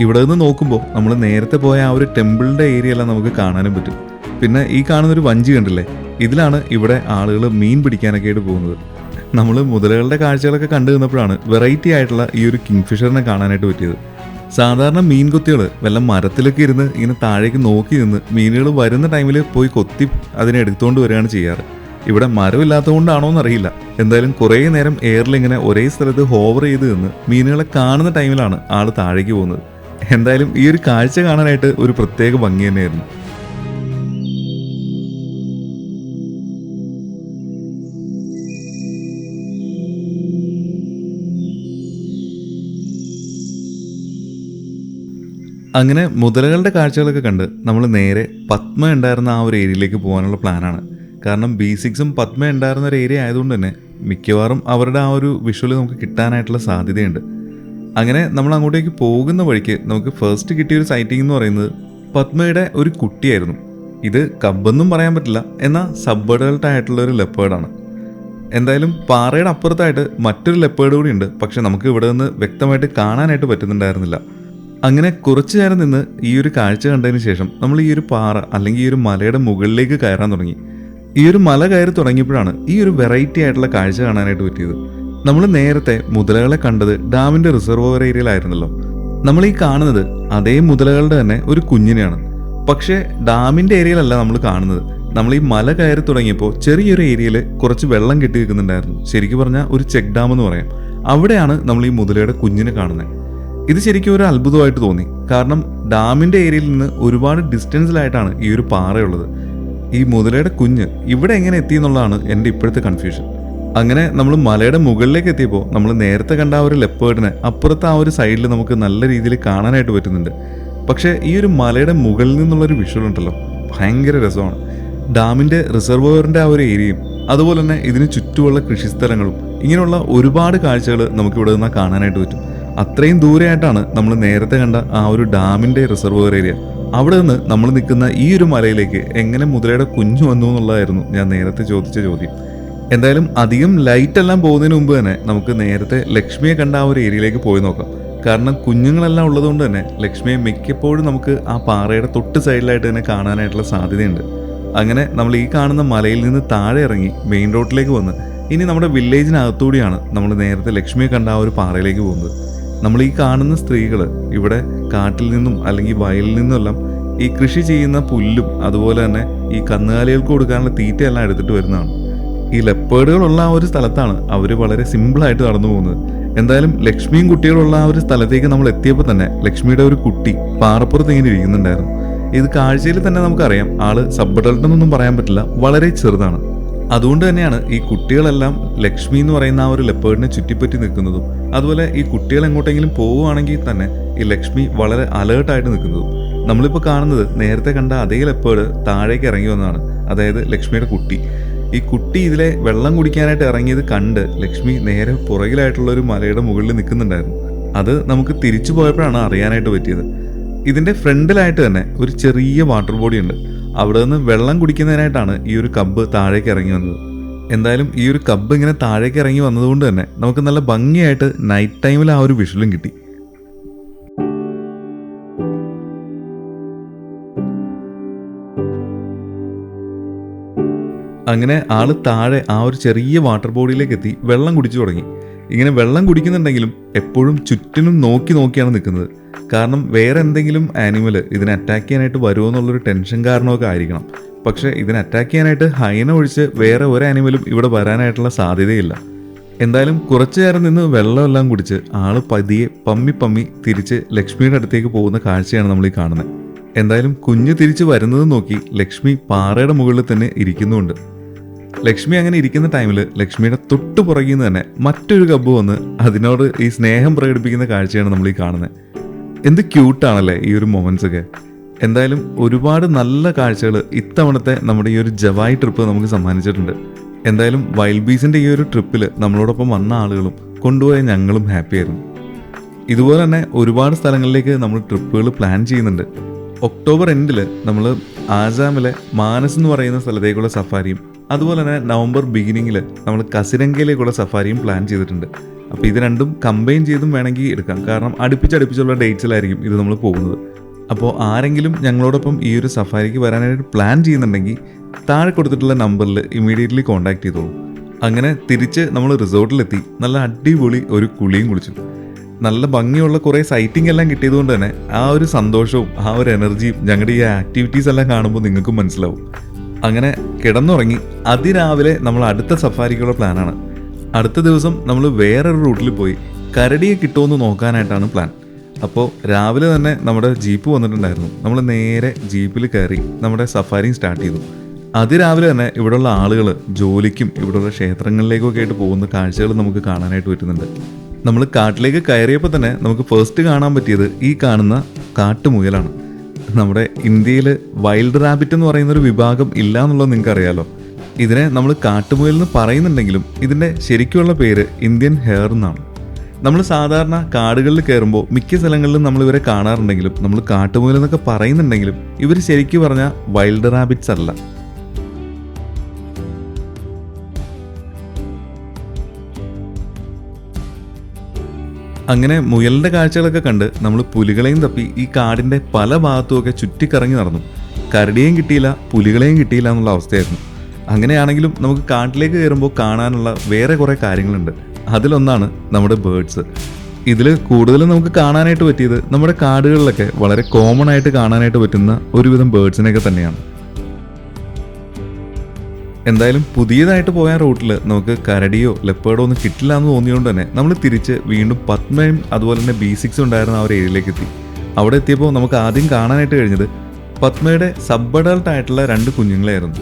ഇവിടെ നിന്ന് നോക്കുമ്പോൾ നമ്മൾ നേരത്തെ പോയ ആ ഒരു ടെമ്പിളിൻ്റെ ഏരിയ എല്ലാം നമുക്ക് കാണാനും പറ്റും. പിന്നെ ഈ കാണുന്നൊരു വഞ്ചി കണ്ടില്ലേ, ഇതിലാണ് ഇവിടെ ആളുകൾ മീൻ പിടിക്കാനൊക്കെ ആയിട്ട് പോകുന്നത്. നമ്മൾ മുതലകളുടെ കാഴ്ചകളൊക്കെ കണ്ടു നിന്നപ്പോഴാണ് വെറൈറ്റി ആയിട്ടുള്ള ഈ ഒരു കിങ്ഫിഷറിനെ കാണാനായിട്ട് പറ്റിയത്. സാധാരണ മീൻ കൊത്തികൾ വല്ല മരത്തിലൊക്കെ ഇരുന്ന് ഇങ്ങനെ താഴേക്ക് നോക്കി നിന്ന് മീനുകൾ വരുന്ന ടൈമിൽ പോയി കൊത്തി അതിനെ എടുത്തുകൊണ്ട് വരികയാണ് ചെയ്യാറ്. ഇവിടെ മരമില്ലാത്തതുകൊണ്ടാണോ എന്നറിയില്ല. എന്തായാലും കുറേ നേരം എയറിലിങ്ങനെ ഒരേ സ്ഥലത്ത് ഹോവർ ചെയ്ത് നിന്ന് മീനുകളെ കാണുന്ന ടൈമിലാണ് ആൾ താഴേക്ക് പോകുന്നത്. എന്തായാലും ഈ ഒരു കാഴ്ച കാണാനായിട്ട് ഒരു പ്രത്യേക ഭംഗി തന്നെയായിരുന്നു. അങ്ങനെ മുതലകളുടെ കാഴ്ചകളൊക്കെ കണ്ട് നമ്മൾ നേരെ പത്മ ഉണ്ടായിരുന്ന ആ ഒരു ഏരിയയിലേക്ക് പോകാനുള്ള പ്ലാനാണ്. കാരണം B6ഉം പത്മ ഉണ്ടായിരുന്ന ഒരു ഏരിയ ആയതുകൊണ്ട് തന്നെ മിക്കവാറും അവരുടെ ആ ഒരു വിഷ്വൽ നമുക്ക് കിട്ടാനായിട്ടുള്ള സാധ്യതയുണ്ട്. അങ്ങനെ നമ്മൾ അങ്ങോട്ടേക്ക് പോകുന്ന വഴിക്ക് നമുക്ക് ഫസ്റ്റ് കിട്ടിയൊരു സൈറ്റിംഗ് എന്ന് പറയുന്നത് പത്മയുടെ ഒരു കുട്ടിയായിരുന്നു. ഇത് കബ്ബെന്നും പറയാൻ പറ്റില്ല, എന്നാൽ സബ് അഡൾട്ട് ആയിട്ടുള്ള ഒരു ലെപ്പേർഡാണ്. എന്തായാലും പാറയുടെ അപ്പുറത്തായിട്ട് മറ്റൊരു ലെപ്പേർഡ് കൂടി ഉണ്ട്. പക്ഷെ നമുക്ക് ഇവിടെ നിന്ന് വ്യക്തമായിട്ട് കാണാനായിട്ട് പറ്റുന്നുണ്ടായിരുന്നില്ല. അങ്ങനെ കുറച്ചു നേരം നിന്ന് ഈ ഒരു കാഴ്ച കണ്ടതിന് ശേഷം നമ്മൾ ഈ ഒരു പാറ അല്ലെങ്കിൽ ഈ ഒരു മലയുടെ മുകളിലേക്ക് കയറാൻ തുടങ്ങി. ഈ ഒരു മല കയറി തുടങ്ങിയപ്പോഴാണ് ഈ ഒരു വെറൈറ്റി ആയിട്ടുള്ള കാഴ്ച കാണാനായിട്ട് പറ്റിയത്. നമ്മൾ നേരത്തെ മുതലകളെ കണ്ടത് ഡാമിൻ്റെ റിസർവോയർ ഏരിയയിലായിരുന്നല്ലോ. നമ്മൾ ഈ കാണുന്നത് അതേ മുതലകളുടെ തന്നെ ഒരു കുഞ്ഞിനെയാണ്. പക്ഷേ ഡാമിൻ്റെ ഏരിയയിലല്ല നമ്മൾ കാണുന്നത്. നമ്മൾ ഈ മല കയറി തുടങ്ങിയപ്പോൾ ചെറിയൊരു ഏരിയയിൽ കുറച്ച് വെള്ളം കെട്ടി വെക്കുന്നുണ്ടായിരുന്നു. ശരിക്കും പറഞ്ഞാൽ ഒരു ചെക്ക് ഡാം എന്ന് പറയാം. അവിടെയാണ് നമ്മൾ ഈ മുതലയുടെ കുഞ്ഞിനെ കാണുന്നത്. ഇത് ശരിക്കും ഒരു അത്ഭുതമായിട്ട് തോന്നി. കാരണം ഡാമിൻ്റെ ഏരിയയിൽ നിന്ന് ഒരുപാട് ഡിസ്റ്റൻസിലായിട്ടാണ് ഈ ഒരു പാറയുള്ളത്. ഈ മുതലയുടെ കുഞ്ഞ് ഇവിടെ എങ്ങനെ എത്തി എന്നുള്ളതാണ് എൻ്റെ ഇപ്പോഴത്തെ കൺഫ്യൂഷൻ. അങ്ങനെ നമ്മൾ മലയുടെ മുകളിലേക്ക് എത്തിയപ്പോൾ നമ്മൾ നേരത്തെ കണ്ട ആ ഒരു ലെപ്പേർഡിനെ അപ്പുറത്തെ ആ ഒരു സൈഡിൽ നമുക്ക് നല്ല രീതിയിൽ കാണാനായിട്ട് പറ്റുന്നുണ്ട്. പക്ഷേ ഈ ഒരു മലയുടെ മുകളിൽ നിന്നുള്ളൊരു വിഷ്വൽ ഉണ്ടല്ലോ, ഭയങ്കര രസമാണ്. ഡാമിൻ്റെ റിസർവോയറിൻ്റെ ആ ഒരു ഏരിയയും അതുപോലെ തന്നെ ഇതിന് ചുറ്റുമുള്ള കൃഷിസ്ഥലങ്ങളും ഇങ്ങനെയുള്ള ഒരുപാട് കാഴ്ചകൾ നമുക്കിവിടെ നിന്ന് കാണാനായിട്ട് പറ്റും. അത്രയും ദൂരെയായിട്ടാണ് നമ്മൾ നേരത്തെ കണ്ട ആ ഒരു ഡാമിൻ്റെ റിസർവോയർ ഏരിയ. അവിടെ നിന്ന് നമ്മൾ നിൽക്കുന്ന ഈ ഒരു മലയിലേക്ക് എങ്ങനെ മുതലയുടെ കുഞ്ഞു വന്നു എന്നുള്ളതായിരുന്നു ഞാൻ നേരത്തെ ചോദിച്ച ചോദ്യം. എന്തായാലും അധികം ലൈറ്റ് എല്ലാം പോകുന്നതിന് മുമ്പ് തന്നെ നമുക്ക് നേരത്തെ ലക്ഷ്മിയെ കണ്ട ആ ഒരു ഏരിയയിലേക്ക് പോയി നോക്കാം. കാരണം കുഞ്ഞുങ്ങളെല്ലാം ഉള്ളതുകൊണ്ട് തന്നെ ലക്ഷ്മിയെ മിക്കപ്പോഴും നമുക്ക് ആ പാറയുടെ തൊട്ട് സൈഡിലായിട്ട് തന്നെ കാണാനായിട്ടുള്ള സാധ്യതയുണ്ട്. അങ്ങനെ നമ്മൾ ഈ കാണുന്ന മലയിൽ നിന്ന് താഴെ ഇറങ്ങി മെയിൻ റോഡിലേക്ക് വന്ന് ഇനി നമ്മുടെ വില്ലേജിനകത്തൂടെയാണ് നമ്മൾ നേരത്തെ ലക്ഷ്മിയെ കണ്ട ആ ഒരു പാറയിലേക്ക് പോകുന്നത്. നമ്മൾ ഈ കാണുന്ന സ്ത്രീകൾ ഇവിടെ കാട്ടിൽ നിന്നും അല്ലെങ്കിൽ വയലിൽ നിന്നുമെല്ലാം ഈ കൃഷി ചെയ്യുന്ന പുല്ലും അതുപോലെ തന്നെ ഈ കന്നുകാലികൾക്ക് കൊടുക്കാനുള്ള തീറ്റയെല്ലാം എടുത്തിട്ട് വരുന്നതാണ്. ഈ ലെപ്പേഡുകളുള്ള ആ ഒരു സ്ഥലത്താണ് അവർ വളരെ സിമ്പിളായിട്ട് നടന്നു പോകുന്നത്. എന്തായാലും ലക്ഷ്മിയും കുട്ടികളുള്ള ആ ഒരു സ്ഥലത്തേക്ക് നമ്മൾ എത്തിയപ്പോൾ തന്നെ ലക്ഷ്മിയുടെ ഒരു കുട്ടി പാറപ്പുറത്ത് ഇങ്ങനെ ഇരിക്കുന്നുണ്ടായിരുന്നു. ഇത് കാഴ്ചയിൽ തന്നെ നമുക്കറിയാം ആള് സബ് അഡൾട്ട് എന്നൊന്നും പറയാൻ പറ്റില്ല, വളരെ ചെറുതാണ്. അതുകൊണ്ട് തന്നെയാണ് ഈ കുട്ടികളെല്ലാം ലക്ഷ്മി എന്ന് പറയുന്ന ആ ഒരു ലെപ്പേഡിനെ ചുറ്റിപ്പറ്റി നിൽക്കുന്നതും അതുപോലെ ഈ കുട്ടികൾ എങ്ങോട്ടെങ്കിലും പോവുകയാണെങ്കിൽ തന്നെ ഈ ലക്ഷ്മി വളരെ അലേർട്ടായിട്ട് നിൽക്കുന്നതും. നമ്മളിപ്പോൾ കാണുന്നത് നേരത്തെ കണ്ട അതേ ലെപ്പേഡ് താഴേക്ക് ഇറങ്ങി വന്നതാണ്, അതായത് ലക്ഷ്മിയുടെ കുട്ടി. ഈ കുട്ടി ഇതിലെ വെള്ളം കുടിക്കാനായിട്ട് ഇറങ്ങിയത് കണ്ട് ലക്ഷ്മി നേരെ പുറകിലായിട്ടുള്ള ഒരു മലയുടെ മുകളിൽ നിൽക്കുന്നുണ്ടായിരുന്നു. അത് നമുക്ക് തിരിച്ചു പോയപ്പോഴാണ് അറിയാനായിട്ട് പറ്റിയത്. ഇതിൻ്റെ ഫ്രണ്ടിലായിട്ട് തന്നെ ഒരു ചെറിയ വാട്ടർ ബോഡി ഉണ്ട്. അവിടെ നിന്ന് വെള്ളം കുടിക്കുന്നതിനായിട്ടാണ് ഈ ഒരു കബ്ബ് താഴേക്ക് ഇറങ്ങി വന്നത്. എന്തായാലും ഈ ഒരു കബ്ബ് ഇങ്ങനെ താഴേക്ക് ഇറങ്ങി വന്നതുകൊണ്ട് തന്നെ നമുക്ക് നല്ല ഭംഗിയായിട്ട് നൈറ്റ് ടൈമിൽ ആ ഒരു വിഷ്വലും കിട്ടി. അങ്ങനെ ആള് താഴെ ആ ഒരു ചെറിയ വാട്ടർ ബോഡിയിലേക്ക് എത്തി വെള്ളം കുടിച്ചു തുടങ്ങി. ഇങ്ങനെ വെള്ളം കുടിക്കുന്നുണ്ടെങ്കിലും എപ്പോഴും ചുറ്റിനും നോക്കിയാണ് നിൽക്കുന്നത്. കാരണം വേറെ എന്തെങ്കിലും ആനിമൽ ഇതിനെ അറ്റാക്ക് ചെയ്യാനായിട്ട് വരുമോ എന്നുള്ളൊരു ടെൻഷൻ കാരണമൊക്കെ ആയിരിക്കണം. പക്ഷേ ഇതിനെ അറ്റാക്ക് ചെയ്യാനായിട്ട് ഹൈന ഒഴിച്ച് വേറെ ഒരു ആനിമലും ഇവിടെ വരാനായിട്ടുള്ള സാധ്യതയില്ല. എന്തായാലും കുറച്ചു നേരം നിന്ന് വെള്ളമെല്ലാം കുടിച്ച് ആള് പതിയെ പമ്മി തിരിച്ച് ലക്ഷ്മിയുടെ അടുത്തേക്ക് പോകുന്ന കാഴ്ചയാണ് നമ്മൾ ഈ കാണുന്നത്. എന്തായാലും കുഞ്ഞ് തിരിച്ച് വരുന്നത് നോക്കി ലക്ഷ്മി പാറയുടെ മുകളിൽ തന്നെ ഇരിക്കുന്നുണ്ട്. ലക്ഷ്മി അങ്ങനെ ഇരിക്കുന്ന ടൈമിൽ ലക്ഷ്മിയുടെ തൊട്ടു പുറകിൽ നിന്ന് തന്നെ മറ്റൊരു കബ്ബ് വന്ന് അതിനോട് ഈ സ്നേഹം പ്രകടിപ്പിക്കുന്ന കാഴ്ചയാണ് നമ്മൾ ഈ കാണുന്നത്. എന്ത് ക്യൂട്ടാണല്ലേ ഈ ഒരു മൊമെന്റ്സ് ഒക്കെ. എന്തായാലും ഒരുപാട് നല്ല കാഴ്ചകൾ ഇത്തവണത്തെ നമ്മുടെ ഈ ഒരു ജവായ് ട്രിപ്പ് നമുക്ക് സമ്മാനിച്ചിട്ടുണ്ട്. എന്തായാലും വൈൽഡ് ബീസിൻ്റെ ഈ ഒരു ട്രിപ്പിൽ നമ്മളോടൊപ്പം വന്ന ആളുകളും കൊണ്ടുപോയ ഞങ്ങളും ഹാപ്പി ആയിരുന്നു. ഇതുപോലെ തന്നെ ഒരുപാട് സ്ഥലങ്ങളിലേക്ക് നമ്മൾ ട്രിപ്പുകൾ പ്ലാൻ ചെയ്യുന്നുണ്ട്. ഒക്ടോബർ എൻഡിൽ നമ്മൾ ആസാമിലെ മാനസ് എന്ന് പറയുന്ന സ്ഥലത്തേക്കുള്ള സഫാരിയും അതുപോലെ തന്നെ നവംബർ ബിഗിനിങ്ങിൽ നമ്മൾ കസിരംഗയിലേക്കുള്ള സഫാരിയും പ്ലാൻ ചെയ്തിട്ടുണ്ട്. അപ്പോൾ ഇത് രണ്ടും കമ്പൈൻ ചെയ്തും വേണമെങ്കിൽ എടുക്കാം. കാരണം അടുപ്പിച്ചുള്ള ഡേറ്റ്സിലായിരിക്കും ഇത് നമ്മൾ പോകുന്നത്. അപ്പോൾ ആരെങ്കിലും ഞങ്ങളോടൊപ്പം ഈ ഒരു സഫാരിക്ക് വരാനായിട്ട് പ്ലാൻ ചെയ്യുന്നുണ്ടെങ്കിൽ താഴെ കൊടുത്തിട്ടുള്ള നമ്പറിൽ ഇമീഡിയറ്റ്ലി കോൺടാക്ട് ചെയ്തോളൂ. അങ്ങനെ തിരിച്ച് നമ്മൾ റിസോർട്ടിലെത്തി നല്ല അടിപൊളി ഒരു കുളിയും കുളിച്ചു. നല്ല ഭംഗിയുള്ള കുറേ സൈറ്റിംഗ് എല്ലാം കിട്ടിയതുകൊണ്ട് തന്നെ ആ ഒരു സന്തോഷവും ആ ഒരു എനർജിയും ഞങ്ങളുടെ ഈ ആക്ടിവിറ്റീസ് എല്ലാം കാണുമ്പോൾ നിങ്ങൾക്കും മനസ്സിലാവും. അങ്ങനെ കിടന്നുറങ്ങി അതിരാവിലെ നമ്മൾ അടുത്ത സഫാരിക്കുള്ള പ്ലാനാണ്. അടുത്ത ദിവസം നമ്മൾ വേറൊരു റൂട്ടിൽ പോയി കരടിയെ കിട്ടുമെന്ന് നോക്കാനായിട്ടാണ് പ്ലാൻ. അപ്പോൾ രാവിലെ തന്നെ നമ്മുടെ ജീപ്പ് വന്നിട്ടുണ്ടായിരുന്നു. നമ്മൾ നേരെ ജീപ്പിൽ കയറി നമ്മുടെ സഫാരിയും സ്റ്റാർട്ട് ചെയ്തു. അതിരാവിലെ തന്നെ ഇവിടെയുള്ള ആളുകൾ ജോലിക്കും ഇവിടെയുള്ള ക്ഷേത്രങ്ങളിലേക്കൊക്കെ ആയിട്ട് പോകുന്ന കാഴ്ചകൾ നമുക്ക് കാണാനായിട്ട് പറ്റുന്നുണ്ട്. നമ്മൾ കാട്ടിലേക്ക് കയറിയപ്പോൾ തന്നെ നമുക്ക് ഫസ്റ്റ് കാണാൻ പറ്റിയത് ഈ കാണുന്ന കാട്ടുമുയലാണ്. നമ്മുടെ ഇന്ത്യയിൽ വൈൽഡ് റാബിറ്റ് എന്ന് പറയുന്നൊരു വിഭാഗം ഇല്ല എന്നുള്ളത് നിങ്ങൾക്ക് അറിയാലോ. ഇതിനെ നമ്മൾ കാട്ടുമുയൽ എന്ന് പറയുന്നുണ്ടെങ്കിലും ഇതിൻ്റെ ശരിക്കുള്ള പേര് ഇന്ത്യൻ ഹെയർ എന്നാണ്. നമ്മൾ സാധാരണ കാടുകളിൽ കയറുമ്പോൾ മിക്ക സ്ഥലങ്ങളിലും നമ്മൾ ഇവരെ കാണാറുണ്ടെങ്കിലും നമ്മൾ കാട്ടുമുയൽ എന്നൊക്കെ പറയുന്നുണ്ടെങ്കിലും ഇവർ ശരിക്കും പറഞ്ഞാൽ വൈൽഡ് റാബിറ്റ്സ് അല്ല. അങ്ങനെ മുയലിൻ്റെ കാഴ്ചകളൊക്കെ കണ്ട് നമ്മൾ പുലികളെയും തപ്പി ഈ കാടിൻ്റെ പല ഭാഗത്തുമൊക്കെ ചുറ്റിക്കറങ്ങി നടന്നു. കരടിയെയും കിട്ടിയില്ല, പുലികളെയും കിട്ടിയില്ല എന്നുള്ള അവസ്ഥയായിരുന്നു. അങ്ങനെയാണെങ്കിലും നമുക്ക് കാട്ടിലേക്ക് കയറുമ്പോൾ കാണാനുള്ള വേറെ കുറേ കാര്യങ്ങളുണ്ട്. അതിലൊന്നാണ് നമ്മുടെ ബേർഡ്സ്. ഇതിൽ കൂടുതലും നമുക്ക് കാണാനായിട്ട് പറ്റിയത് നമ്മുടെ കാടുകളിലൊക്കെ വളരെ കോമൺ ആയിട്ട് കാണാനായിട്ട് പറ്റുന്ന ഒരുവിധം ബേർഡ്സിനെയൊക്കെ തന്നെയാണ്. എന്തായാലും പുതിയതായിട്ട് പോയ റൂട്ടിൽ നമുക്ക് കരടിയോ ലെപ്പേർഡോ ഒന്നും കിട്ടില്ല എന്ന് തോന്നിയതുകൊണ്ട് തന്നെ നമ്മൾ തിരിച്ച് വീണ്ടും പത്മയും അതുപോലെ തന്നെ B6 ഉണ്ടായിരുന്ന ആ ഒരു ഏരിയയിലേക്ക് എത്തി. അവിടെ എത്തിയപ്പോൾ നമുക്ക് ആദ്യം കാണാനായിട്ട് കഴിഞ്ഞത് പത്മയുടെ സബ് അഡൾട്ട് ആയിട്ടുള്ള 2 കുഞ്ഞുങ്ങളായിരുന്നു.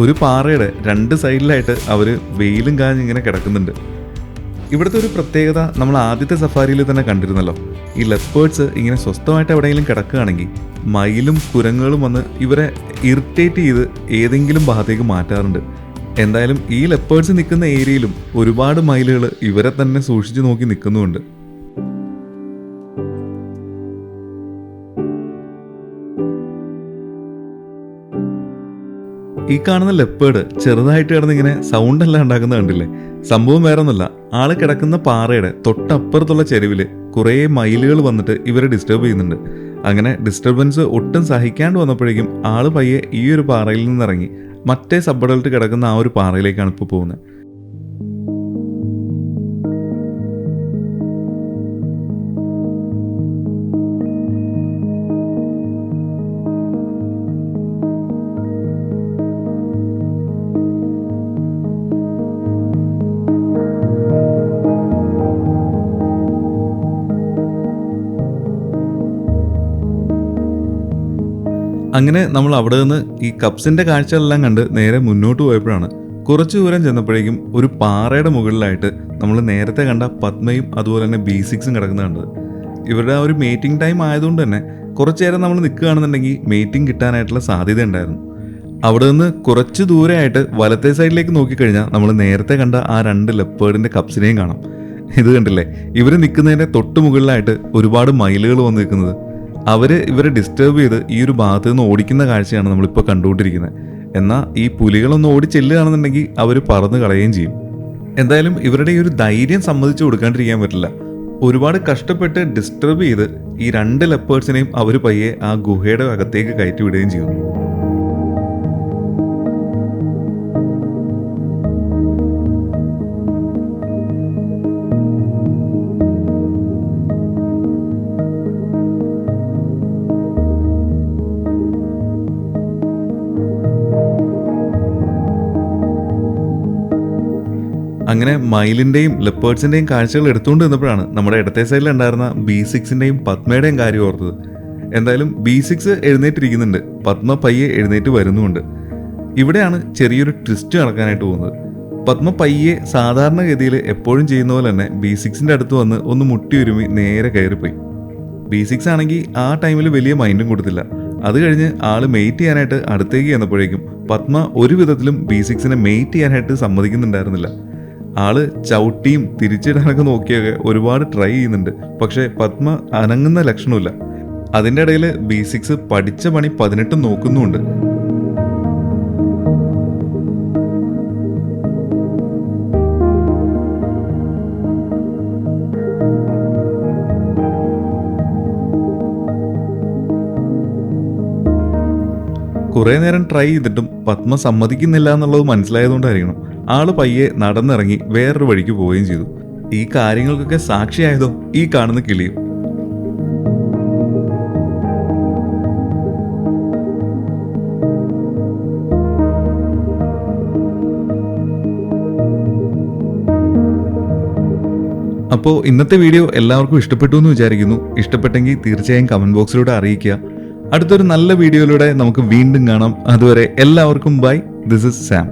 ഒരു പാറയുടെ 2 സൈഡിലായിട്ട് അവർ വെയിലും കാഞ്ഞിങ്ങനെ കിടക്കുന്നുണ്ട്. ഇവിടുത്തെ ഒരു പ്രത്യേകത നമ്മൾ ആദ്യത്തെ സഫാരിയിൽ തന്നെ കണ്ടിരുന്നല്ലോ. ഈ ലെപ്പേർഡ്സ് ഇങ്ങനെ സ്വസ്ഥമായിട്ട് എവിടെയെങ്കിലും കിടക്കുകയാണെങ്കിൽ മയിലും കുരങ്ങുകളും വന്ന് ഇവരെ ഇറിറ്റേറ്റ് ചെയ്ത് ഏതെങ്കിലും ഭാഗത്തേക്ക് മാറ്റാറുണ്ട്. എന്തായാലും ഈ ലെപ്പേർഡ്സ് നിൽക്കുന്ന ഏരിയയിലും ഒരുപാട് മയിലുകൾ ഇവരെ തന്നെ സൂക്ഷിച്ചു നോക്കി നിൽക്കുന്നുമുണ്ട്. ഈ കാണുന്ന ലെപ്പേർഡ് ചെറുതായിട്ട് കിടന്ന് ഇങ്ങനെ സൗണ്ട് എല്ലാം ഉണ്ടാക്കുന്നത് കണ്ടില്ലേ? സംഭവം വേറെ ഒന്നുമല്ല, ആള് കിടക്കുന്ന പാറയുടെ തൊട്ടപ്പുറത്തുള്ള ചെരുവില് കുറേ മയിലുകൾ വന്നിട്ട് ഇവരെ ഡിസ്റ്റർബ് ചെയ്യുന്നുണ്ട്. അങ്ങനെ ഡിസ്റ്റർബൻസ് ഒട്ടും സഹിക്കാണ്ട് വന്നപ്പോഴേക്കും ആള് പയ്യെ ഈ ഒരു പാറയിൽ നിന്നിറങ്ങി മറ്റേ സബ് അഡൾട്ട് കിടക്കുന്ന ആ ഒരു പാറയിലേക്കാണ് ഇപ്പോൾ പോകുന്നത്. അങ്ങനെ നമ്മൾ അവിടെ നിന്ന് ഈ കപ്സിന്റെ കാഴ്ചകളെല്ലാം കണ്ട് നേരെ മുന്നോട്ട് പോയപ്പോഴാണ് കുറച്ചു ദൂരം ചെന്നപ്പോഴേക്കും ഒരു പാറയുടെ മുകളിലായിട്ട് നമ്മൾ നേരത്തെ കണ്ട പത്മയും അതുപോലെ തന്നെ B6ഉം കിടക്കുന്നത് കണ്ടത്. ഇവരുടെ ആ ഒരു മീറ്റിംഗ് ടൈം ആയതുകൊണ്ട് തന്നെ കുറച്ചു നേരം നമ്മൾ നിൽക്കുകയാണെന്നുണ്ടെങ്കിൽ മീറ്റിംഗ് കിട്ടാനായിട്ടുള്ള സാധ്യത ഉണ്ടായിരുന്നു. അവിടെ നിന്ന് കുറച്ച് ദൂരെയായിട്ട് വലത്തെ സൈഡിലേക്ക് നോക്കിക്കഴിഞ്ഞാൽ നമ്മൾ നേരത്തെ കണ്ട ആ 2 ലെപ്പേർഡിന്റെ കപ്സിനെയും കാണാം. ഇത് കണ്ടില്ലേ, ഇവർ നിൽക്കുന്നതിന്റെ തൊട്ട് മുകളിലായിട്ട് ഒരുപാട് മയിലുകൾ വന്ന് നിൽക്കുന്നത്. ഇവരെ ഡിസ്റ്റർബ് ചെയ്ത് ഈ ഒരു ഭാഗത്ത് നിന്ന് ഓടിക്കുന്ന കാഴ്ചയാണ് നമ്മളിപ്പോൾ കണ്ടുകൊണ്ടിരിക്കുന്നത്. എന്നാൽ ഈ പുലികളൊന്ന് ഓടിച്ചെല്ലുകയാണെന്നുണ്ടെങ്കിൽ അവർ പറന്ന് കളയുകയും ചെയ്യും. എന്തായാലും ഇവരുടെ ഈ ഒരു ധൈര്യം സമ്മതിച്ചു കൊടുക്കാണ്ടിരിക്കാൻ പറ്റില്ല. ഒരുപാട് കഷ്ടപ്പെട്ട് ഡിസ്റ്റർബ് ചെയ്ത് ഈ 2 ലെപ്പേർഡ്സിനെയും അവർ പയ്യെ ആ ഗുഹയുടെ അകത്തേക്ക് കയറ്റി വിടുകയും ചെയ്തു. അങ്ങനെ മയിലിൻ്റെയും ലെപ്പേർഡ്സിൻ്റെയും കാഴ്ചകൾ എടുത്തുകൊണ്ട് നിന്നപ്പോഴാണ് നമ്മുടെ ഇടത്തെ സൈഡിലുണ്ടായിരുന്ന B6ൻ്റെയും പത്മയുടെയും കാര്യം ഓർത്തത്. എന്തായാലും B6 എഴുന്നേറ്റിരിക്കുന്നുണ്ട്, പത്മ പയ്യെ എഴുന്നേറ്റ് വരുന്നുമുണ്ട്. ഇവിടെയാണ് ചെറിയൊരു ട്വിസ്റ്റ് നടക്കാനായിട്ട് പോകുന്നത്. പത്മ പയ്യെ സാധാരണഗതിയിൽ എപ്പോഴും ചെയ്യുന്ന പോലെ തന്നെ B6ൻ്റെ അടുത്ത് വന്ന് ഒന്ന് മുട്ടി ഒരുമി നേരെ കയറിപ്പോയി. B6 ആണെങ്കിൽ ആ ടൈമിൽ വലിയ മൈൻഡും കൊടുത്തില്ല. അത് കഴിഞ്ഞ് ആള് മെയ്റ്റ് ചെയ്യാനായിട്ട് അടുത്തേക്ക് ചെന്നപ്പോഴേക്കും പത്മ ഒരു വിധത്തിലും B6നെ മെയ്റ്റ് ചെയ്യാനായിട്ട് സമ്മതിക്കുന്നുണ്ടായിരുന്നില്ല. ആള് ചവിട്ടിയും തിരിച്ചിടാനൊക്കെ നോക്കിയൊക്കെ ഒരുപാട് ട്രൈ ചെയ്യുന്നുണ്ട്, പക്ഷെ പത്മ അനങ്ങുന്ന ലക്ഷണമില്ല. അതിൻ്റെ ഇടയിൽ B6 പഠിച്ച പണി 18 നോക്കുന്നുമുണ്ട്. കുറേ നേരം ട്രൈ ചെയ്തിട്ടും പത്മ സമ്മതിക്കുന്നില്ല എന്നുള്ളത് മനസ്സിലായതുകൊണ്ടായിരിക്കണം ആള് പയ്യെ നടന്നിറങ്ങി വേറൊരു വഴിക്ക് പോവുകയും ചെയ്തു. ഈ കാര്യങ്ങൾക്കൊക്കെ സാക്ഷിയായതോ ഈ കാണുന്ന കിളിയും. അപ്പോൾ ഇന്നത്തെ വീഡിയോ എല്ലാവർക്കും ഇഷ്ടപ്പെട്ടു എന്ന് വിചാരിക്കുന്നു. ഇഷ്ടപ്പെട്ടെങ്കിൽ തീർച്ചയായും കമന്റ് ബോക്സിലൂടെ അറിയിക്കുക. അടുത്തൊരു നല്ല വീഡിയോയിലൂടെ നമുക്ക് വീണ്ടും കാണാം. അതുവരെ എല്ലാവർക്കും ബൈ. This is Sam.